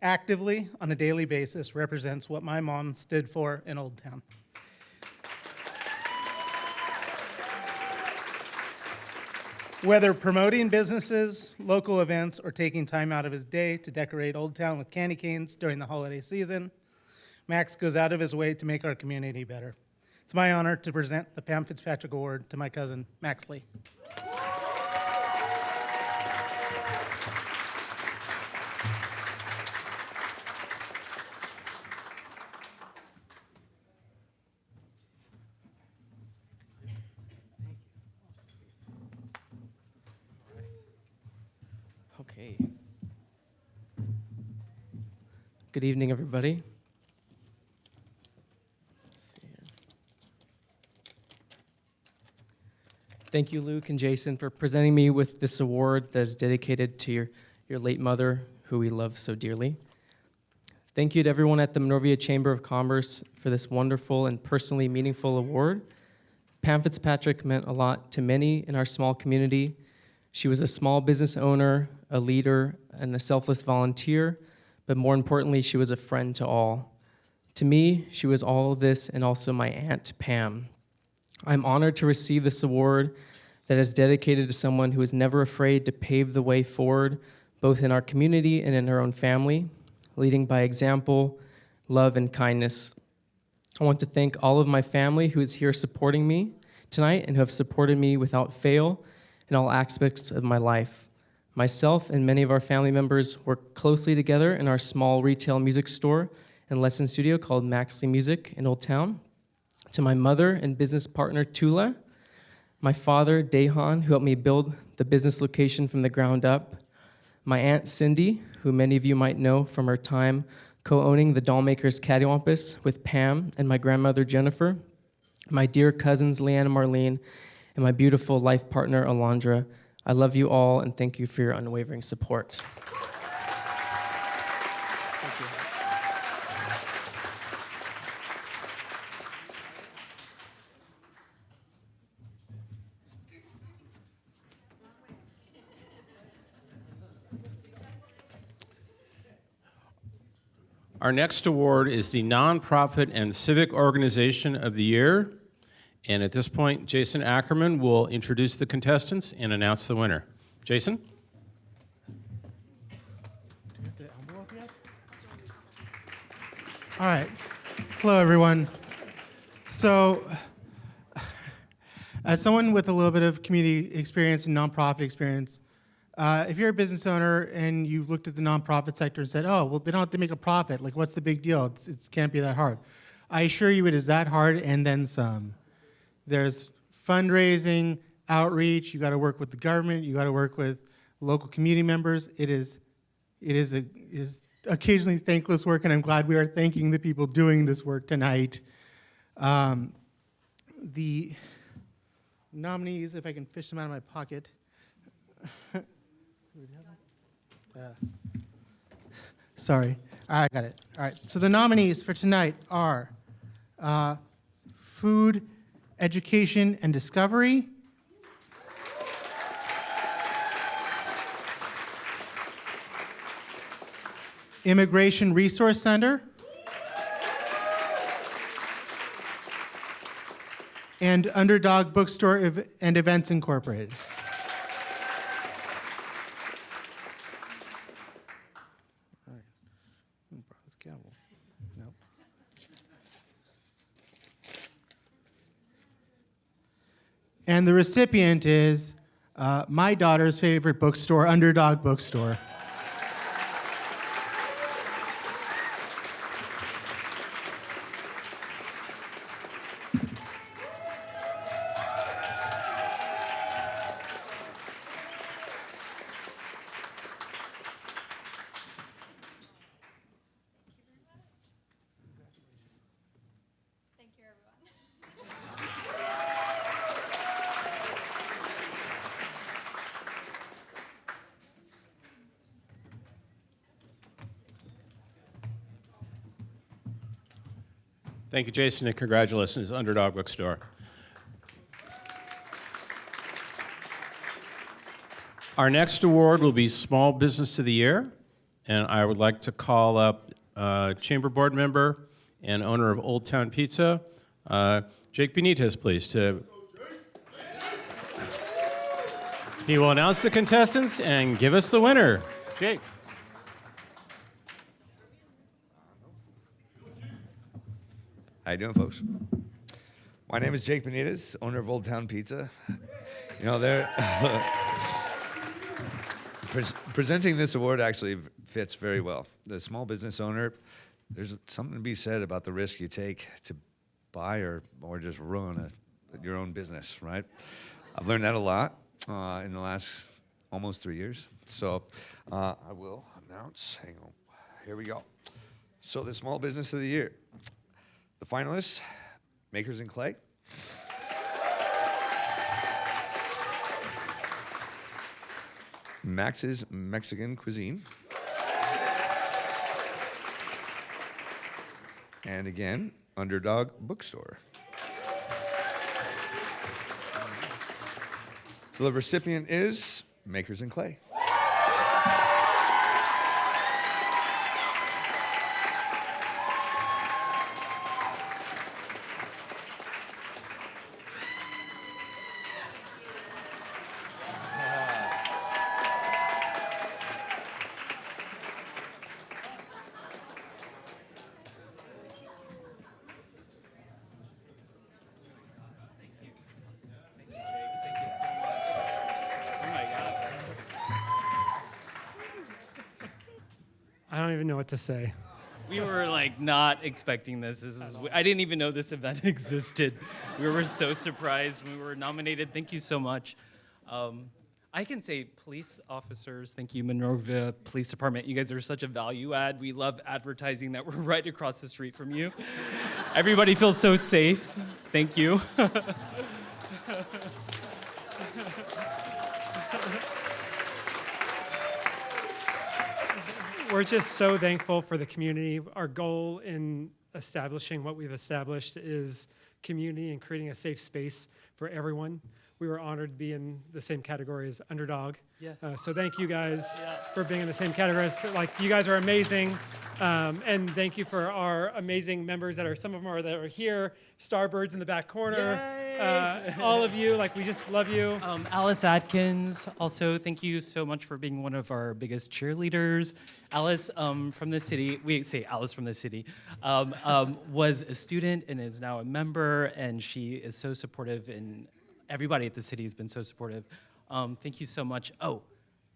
actively, on a daily basis, represents what my mom stood for in Old Town. Whether promoting businesses, local events, or taking time out of his day to decorate Old Town with candy canes during the holiday season, Max goes out of his way to make our community better. It's my honor to present the Pam Fitzpatrick Award to my cousin, Max Lee. Okay. Good evening, everybody. Thank you, Luke and Jason, for presenting me with this award that is dedicated to your late mother, who we love so dearly. Thank you to everyone at the Monrovia Chamber of Commerce for this wonderful and personally meaningful award. Pam Fitzpatrick meant a lot to many in our small community. She was a small business owner, a leader, and a selfless volunteer, but more importantly, she was a friend to all. To me, she was all of this and also my Aunt Pam. I'm honored to receive this award that is dedicated to someone who is never afraid to pave the way forward, both in our community and in her own family, leading by example, love, and kindness. I want to thank all of my family who is here supporting me tonight and who have supported me without fail in all aspects of my life. Myself and many of our family members work closely together in our small retail music store and lesson studio called Max Lee Music in Old Town. To my mother and business partner, Tula, my father, Dehan, who helped me build the business location from the ground up, my Aunt Cindy, who many of you might know from her time co-owning the Dollmakers Cattywampus with Pam, and my grandmother, Jennifer, my dear cousins, Leanne and Marlene, and my beautiful life partner, Alondra. I love you all, and thank you for your unwavering support. Thank you. Our next award is the Nonprofit and Civic Organization of the Year. And at this point, Jason Ackerman will introduce the contestants and announce the winner. Jason? All right. Hello, everyone. So, as someone with a little bit of community experience and nonprofit experience, if you're a business owner and you've looked at the nonprofit sector and said, oh, well, they don't have to make a profit. Like, what's the big deal? It can't be that hard. I assure you it is that hard and then some. There's fundraising, outreach. You got to work with the government. You got to work with local community members. It is occasionally thankless work, and I'm glad we are thanking the people doing this work tonight. The nominees, if I can fish them out of my pocket. Sorry. All right, got it. All right. So the nominees for tonight are Food, Education, and Discovery, Immigration Resource Center, and Underdog Bookstore and Events Incorporated. And the recipient is my daughter's favorite bookstore, Underdog Bookstore. Thank you, Jason, and congratulations, Underdog Bookstore. Our next award will be Small Business of the Year, and I would like to call up Chamber Board member and owner of Old Town Pizza, Jake Benitez, please. He will announce the contestants and give us the winner. Jake. How you doing, folks? My name is Jake Benitez, owner of Old Town Pizza. You know, presenting this award actually fits very well. The small business owner, there's something to be said about the risk you take to buy or just ruin your own business, right? I've learned that a lot in the last almost 3 years. So I will announce, hang on, here we go. So the Small Business of the Year. The finalists, Makers in Clay. Max's Mexican Cuisine. And again, Underdog Bookstore. So the recipient is Makers in Clay. I don't even know what to say. We were like not expecting this. I didn't even know this event existed. We were so surprised when we were nominated. Thank you so much. I can say police officers, thank you, Monrovia Police Department. You guys are such a value add. We love advertising that we're right across the street from you. Everybody feels so safe. Thank you. We're just so thankful for the community. Our goal in establishing what we've established is community and creating a safe space for everyone. We were honored to be in the same category as Underdog. Yeah. So thank you guys for being in the same category. Like, you guys are amazing. And thank you for our amazing members some of them that are here. Starbirds in the back corner. All of you, we just love you. Alice Atkins, also thank you so much for being one of our biggest cheerleaders. Alice from the city, we say Alice from the city, was a student and is now a member, and she is so supportive, and everybody at the city has been so supportive. Thank you so much. Oh,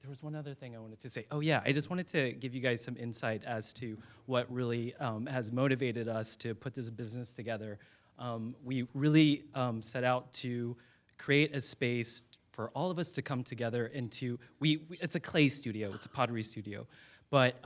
there was one other thing I wanted to say. Oh yeah, I just wanted to give you guys some insight as to what really has motivated us to put this business together. We really set out to create a space for all of us to come together into, it's a clay studio, it's a pottery studio, but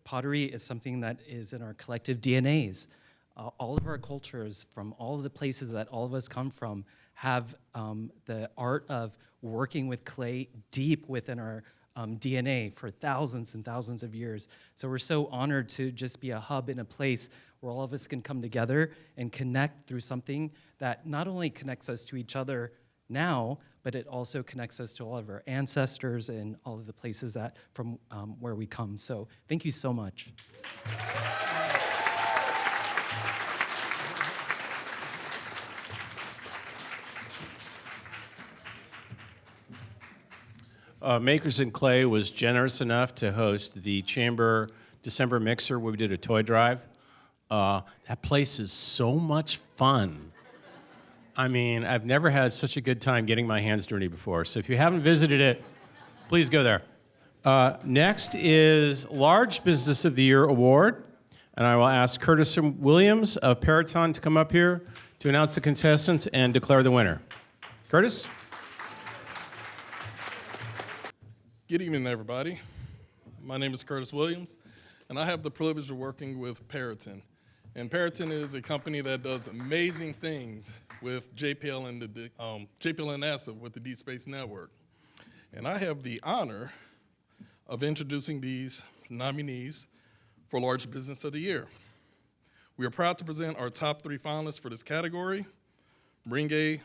pottery is something that is in our collective DNAs. All of our cultures, from all of the places that all of us come from, have the art of working with clay deep within our DNA for thousands and thousands of years. So we're so honored to just be a hub in a place where all of us can come together and connect through something that not only connects us to each other now, but it also connects us to all of our ancestors and all of the places that from where we come. So thank you so much. Makers and Clay was generous enough to host the Chamber December Mixer where we did a toy drive. That place is so much fun. I mean, I've never had such a good time getting my hands dirty before. So if you haven't visited it, please go there. Next is Large Business of the Year Award. And I will ask Curtis Williams of Peraton to come up here to announce the contestants and declare the winner. Curtis? Good evening, everybody. My name is Curtis Williams, and I have the privilege of working with Peraton. And Peraton is a company that does amazing things with JPL and NASA with the Deep Space Network. And I have the honor of introducing these nominees for Large Business of the Year. We are proud to present our top 3 finalists for this category: Meringue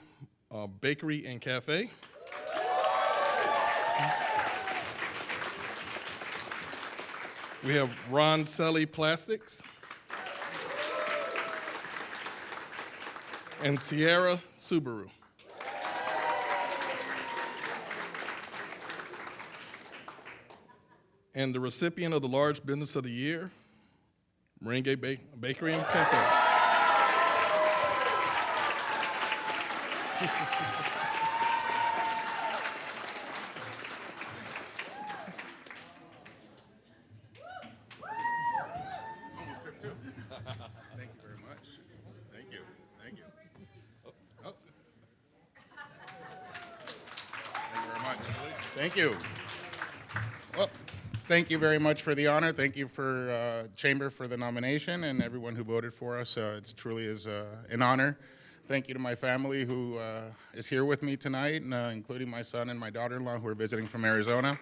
Bakery and Cafe, we have Ron Selly Plastics, and Sierra Subaru. And the recipient of the Large Business of the Year, Meringue Bakery and Cafe. Thank you very much. Thank you. Thank you. Oh. Thank you very much. Thank you. Well, thank you very much for the honor. Thank you for Chamber for the nomination and everyone who voted for us. It truly is an honor. Thank you to my family who is here with me tonight, including my son and my daughter-in-law who are visiting from Arizona.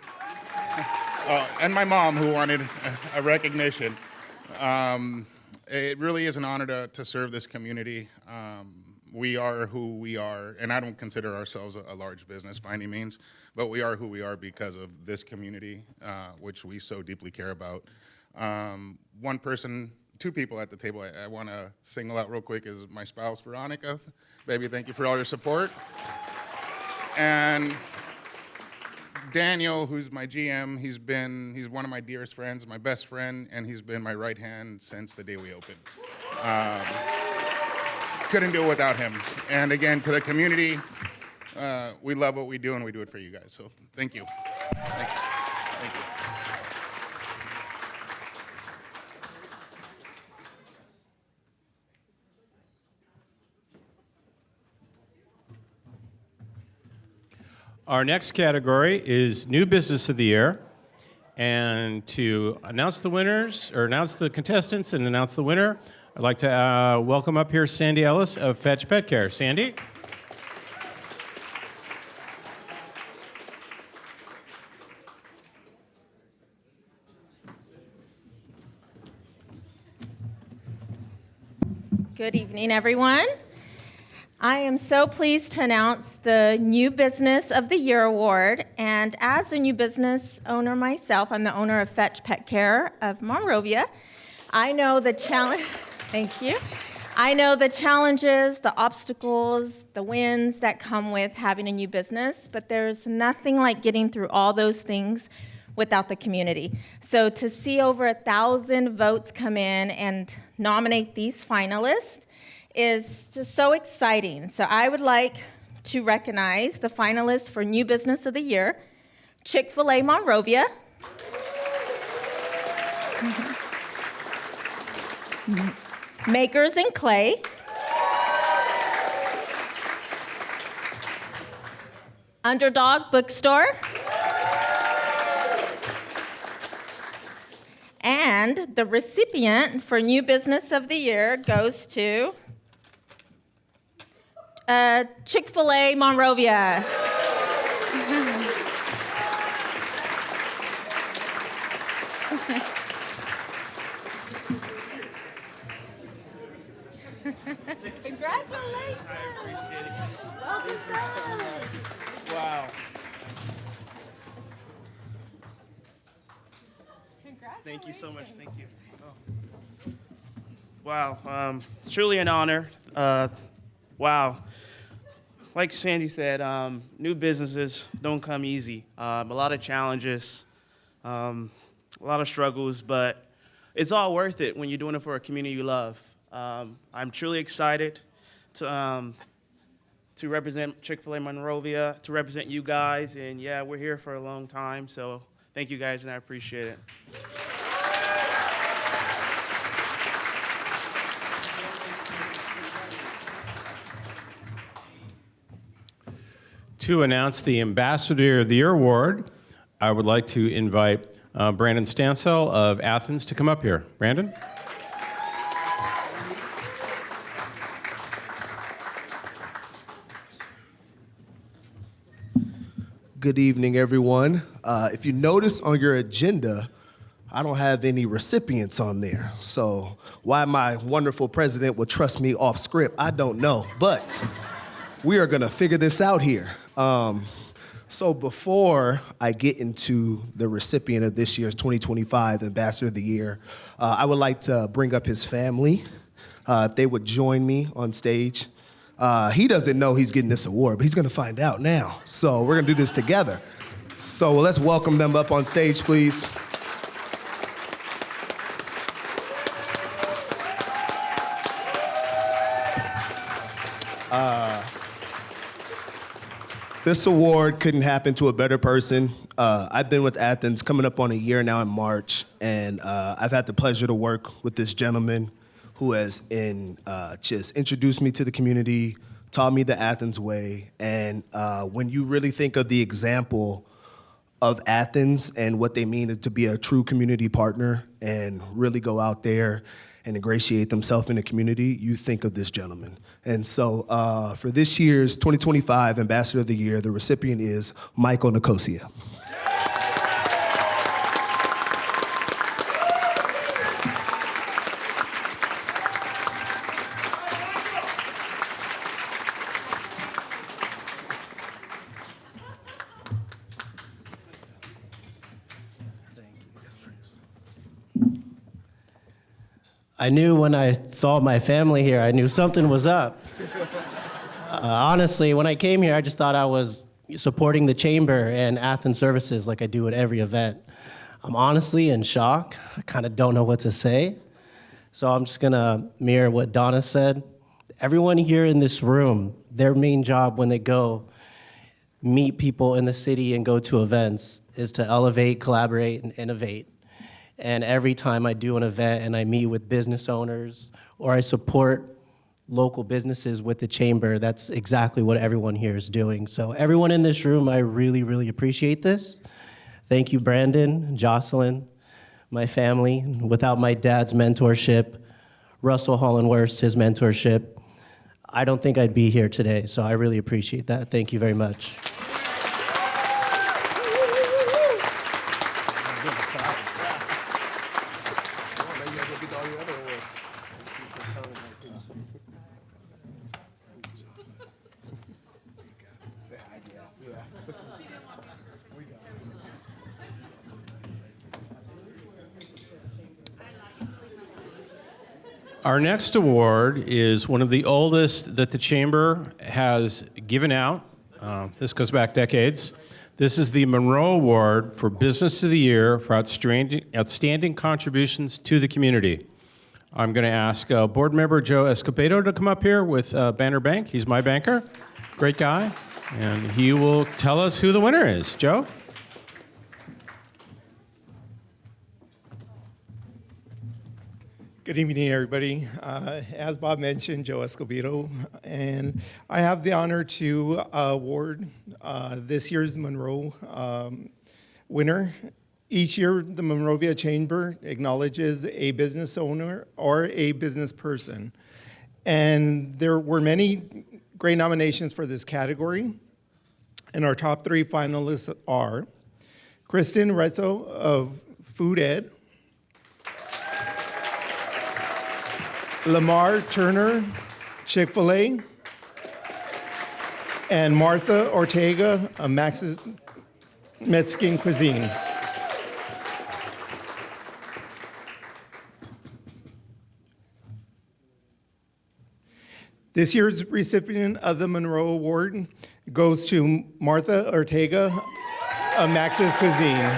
And my mom who wanted a recognition. It really is an honor to serve this community. We are who we are, and I don't consider ourselves a large business by any means, but we are who we are because of this community, which we so deeply care about. Two people at the table I want to single out real quick is my spouse, Veronica. Baby, thank you for all your support. And Daniel, who's my GM, he's one of my dearest friends, my best friend, and he's been my right hand since the day we opened. Couldn't do it without him. And again, to the community, we love what we do and we do it for you guys. So thank you. Thank you. Thank you. Our next category is New Business of the Year. And to announce the winners, or announce the contestants and announce the winner, I'd like to welcome up here Sandy Ellis of Fetch Pet Care. Sandy? Good evening, everyone. I am so pleased to announce the New Business of the Year Award. And as a new business owner myself, I'm the owner of Fetch Pet Care of Monrovia. I know the challenge. Thank you. I know the challenges, the obstacles, the wins that come with having a new business, but there's nothing like getting through all those things without the community. So to see over 1,000 votes come in and nominate these finalists is just so exciting. So I would like to recognize the finalists for New Business of the Year: Chick-fil-A Monrovia, Makers and Clay, Underdog Bookstore, and the recipient for New Business of the Year goes to Chick-fil-A Monrovia. Congratulations. Well deserved. Wow. Thank you so much. Thank you. Oh. Wow. Truly an honor. Wow. like Sandy said, new businesses don't come easy. A lot of challenges, a lot of struggles, but it's all worth it when you're doing it for a community you love. I'm truly excited to represent Chick-fil-A Monrovia, to represent you guys, and yeah, we're here for a long time, so thank you guys, and I appreciate it. To announce the Ambassador of the Year Award, I would like to invite Brandon Stansel of Athens to come up here. Brandon? Good evening, everyone. If you notice on your agenda, I don't have any recipients on there. So why my wonderful president would trust me off script, I don't know. But we are gonna figure this out here. So before I get into the recipient of this year's 2025 Ambassador of the Year, I would like to bring up his family. If they would join me on stage. He doesn't know he's getting this award, but he's gonna find out now. So we're gonna do this together. So let's welcome them up on stage, please. This award couldn't happen to a better person. I've been with Athens coming up on a year now in March, and I've had the pleasure to work with this gentleman who has just introduced me to the community, taught me the Athens way, and when you really think of the example of Athens and what they mean to be a true community partner and really go out there and ingratiate themselves in the community, you think of this gentleman. And so for this year's 2025 Ambassador of the Year, the recipient is Michael Nicosia. I knew when I saw my family here, I knew something was up. Honestly, when I came here, I just thought I was supporting the chamber and Athens services like I do at every event. I'm honestly in shock. I kind of don't know what to say. So I'm just gonna mirror what Donna said. Everyone here in this room, their main job when they go meet people in the city and go to events is to elevate, collaborate, and innovate. And every time I do an event and I meet with business owners or I support local businesses with the chamber, that's exactly what everyone here is doing. So everyone in this room, I really, really appreciate this. Thank you, Brandon, Jocelyn, my family. Without my dad's mentorship, Russell Hollandworth, his mentorship, I don't think I'd be here today. So I really appreciate that. Thank you very much. Our next award is one of the oldest that the Chamber has given out. This goes back decades. This is the Monroe Award for Business of the Year for outstanding contributions to the community. I'm going to ask Board Member Joe Escobedo to come up here with Banner Bank. He's my banker, great guy, and he will tell us who the winner is. Joe? Good evening, everybody. As Bob mentioned, Joe Escobedo, and I have the honor to award this year's Monroe winner. Each year, the Monrovia Chamber acknowledges a business owner or a business person. And there were many great nominations for this category. And our top three finalists are Kristen Rezzo of Food Ed, Lamar Turner, Chick-fil-A, and Martha Ortega of Max's Mexican Cuisine. This year's recipient of the Monroe Award goes to Martha Ortega of Max's Cuisine.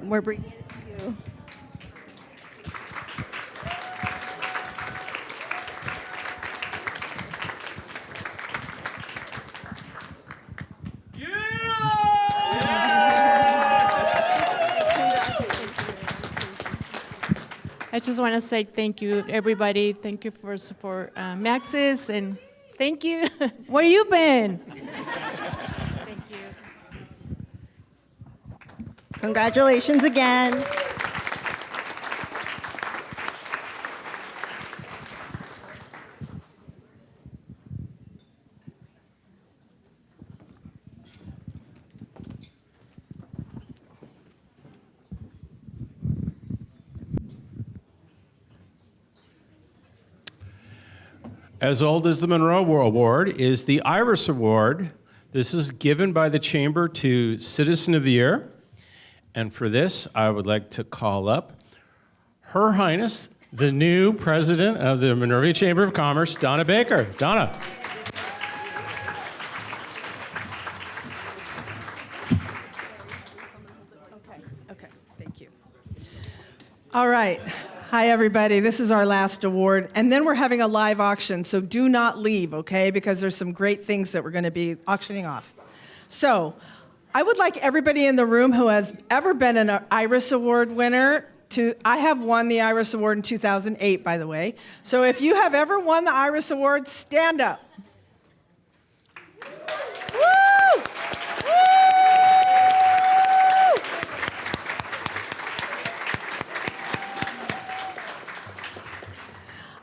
We're bringing it to you. I just want to say thank you, everybody. Thank you for support Max's, and thank you. Where you been? Thank you. Congratulations again. As old as the Monroe Award is the Iris Award. This is given by the Chamber to Citizen of the Year. And for this, I would like to call up Her Highness, the new president of the Monrovia Chamber of Commerce, Donna Baker. Donna. Okay, thank you. All right. Hi, everybody. This is our last award. And then we're having a live auction, so do not leave, okay? Because there's some great things that we're going to be auctioning off. So I would like everybody in the room who has ever been an Iris Award winner to, I have won the Iris Award in 2008, by the way. So if you have ever won the Iris Award, stand up. Woo! Woo!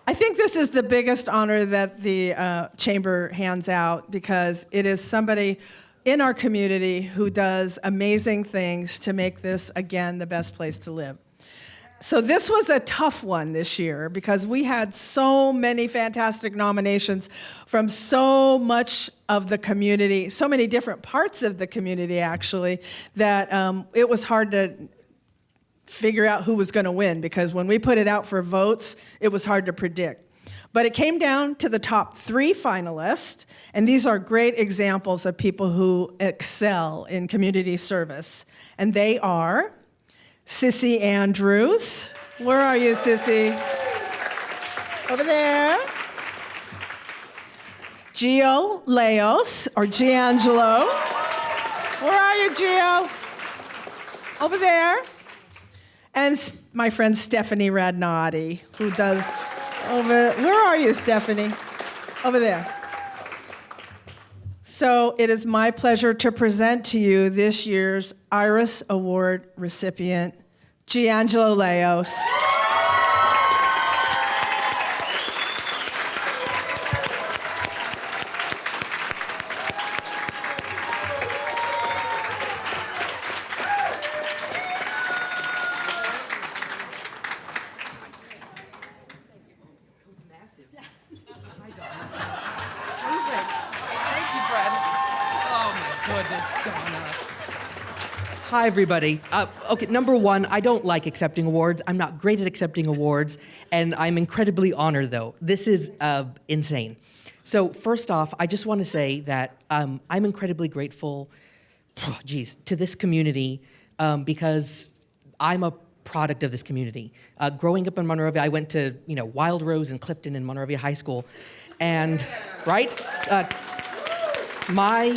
I think this is the biggest honor that the Chamber hands out because it is somebody in our community who does amazing things to make this, again, the best place to live. So this was a tough one this year because we had so many fantastic nominations from so much of the community, so many different parts of the community, actually, that it was hard to figure out who was going to win because when we put it out for votes, it was hard to predict. But it came down to the top 3 finalists, and these are great examples of people who excel in community service. And they are Sissy Andrews. Where are you, Sissy? Over there. Gio Leos, or Giangelo. Where are you, Gio? Over there. And my friend Stephanie Radnati, who does over, where are you, Stephanie? Over there. So it is my pleasure to present to you this year's Iris Award recipient, Giangelo Leos. Hi, everybody. Okay, number one, I don't like accepting awards. I'm not great at accepting awards, and I'm incredibly honored, though. This is insane. So first off, I just want to say that I'm incredibly grateful, to this community because I'm a product of this community. Growing up in Monrovia, I went to Wild Rose and Clifton and Monrovia High School, and my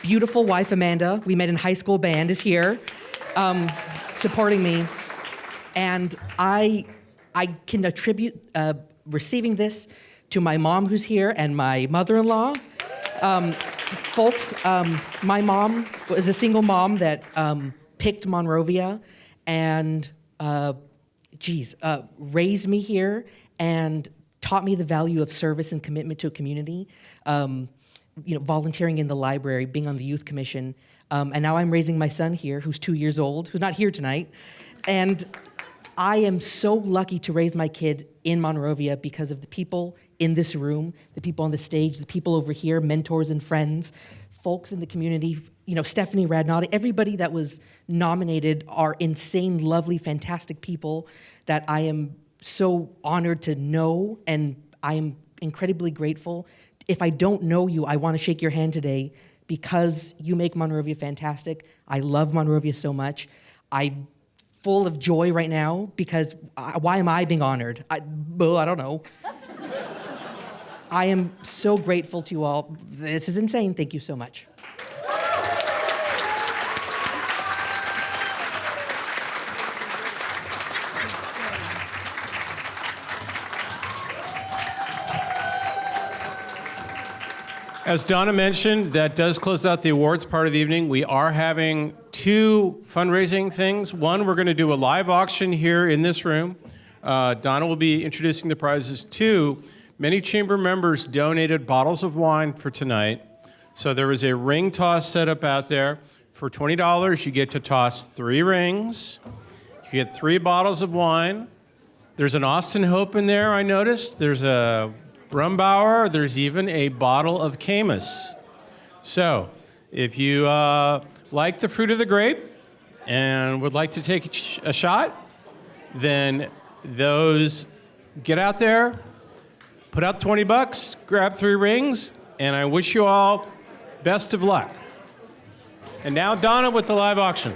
beautiful wife, Amanda, we met in high school band, is here supporting me. And I can attribute receiving this to my mom who's here and my mother-in-law. Folks, my mom was a single mom that picked Monrovia and, raised me here and taught me the value of service and commitment to a community. Volunteering in the library, being on the youth commission, and now I'm raising my son here, who's 2 years old, who's not here tonight, and I am so lucky to raise my kid in Monrovia because of the people in this room, the people on the stage, the people over here, mentors and friends, folks in the community, Stephanie Radnaudy, everybody that was nominated are insane, lovely, fantastic people that I am so honored to know, and I am incredibly grateful. If I don't know you, I want to shake your hand today because you make Monrovia fantastic. I love Monrovia so much. I'm full of joy right now because why am I being honored? I don't know. I am so grateful to you all. This is insane. Thank you so much. As Donna mentioned, that does close out the awards part of the evening. We are having 2 fundraising things. One, we're going to do a live auction here in this room. Donna will be introducing the prizes. 2, many chamber members donated bottles of wine for tonight. So there is a ring toss set up out there. For $20, you get to toss 3 rings. You get 3 bottles of wine. There's an Austin Hope in there, I noticed. There's a Rumbauer, there's even a bottle of Caymus. So, if you like the fruit of the grape and would like to take a shot, then get out there, put out $20, grab 3 rings, and I wish you all best of luck. And now Donna with the live auction.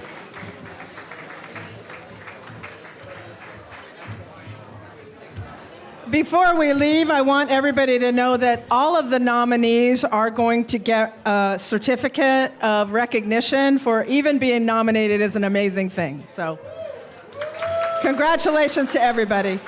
Before we leave, I want everybody to know that all of the nominees are going to get a certificate of recognition for even being nominated is an amazing thing. So, congratulations to everybody.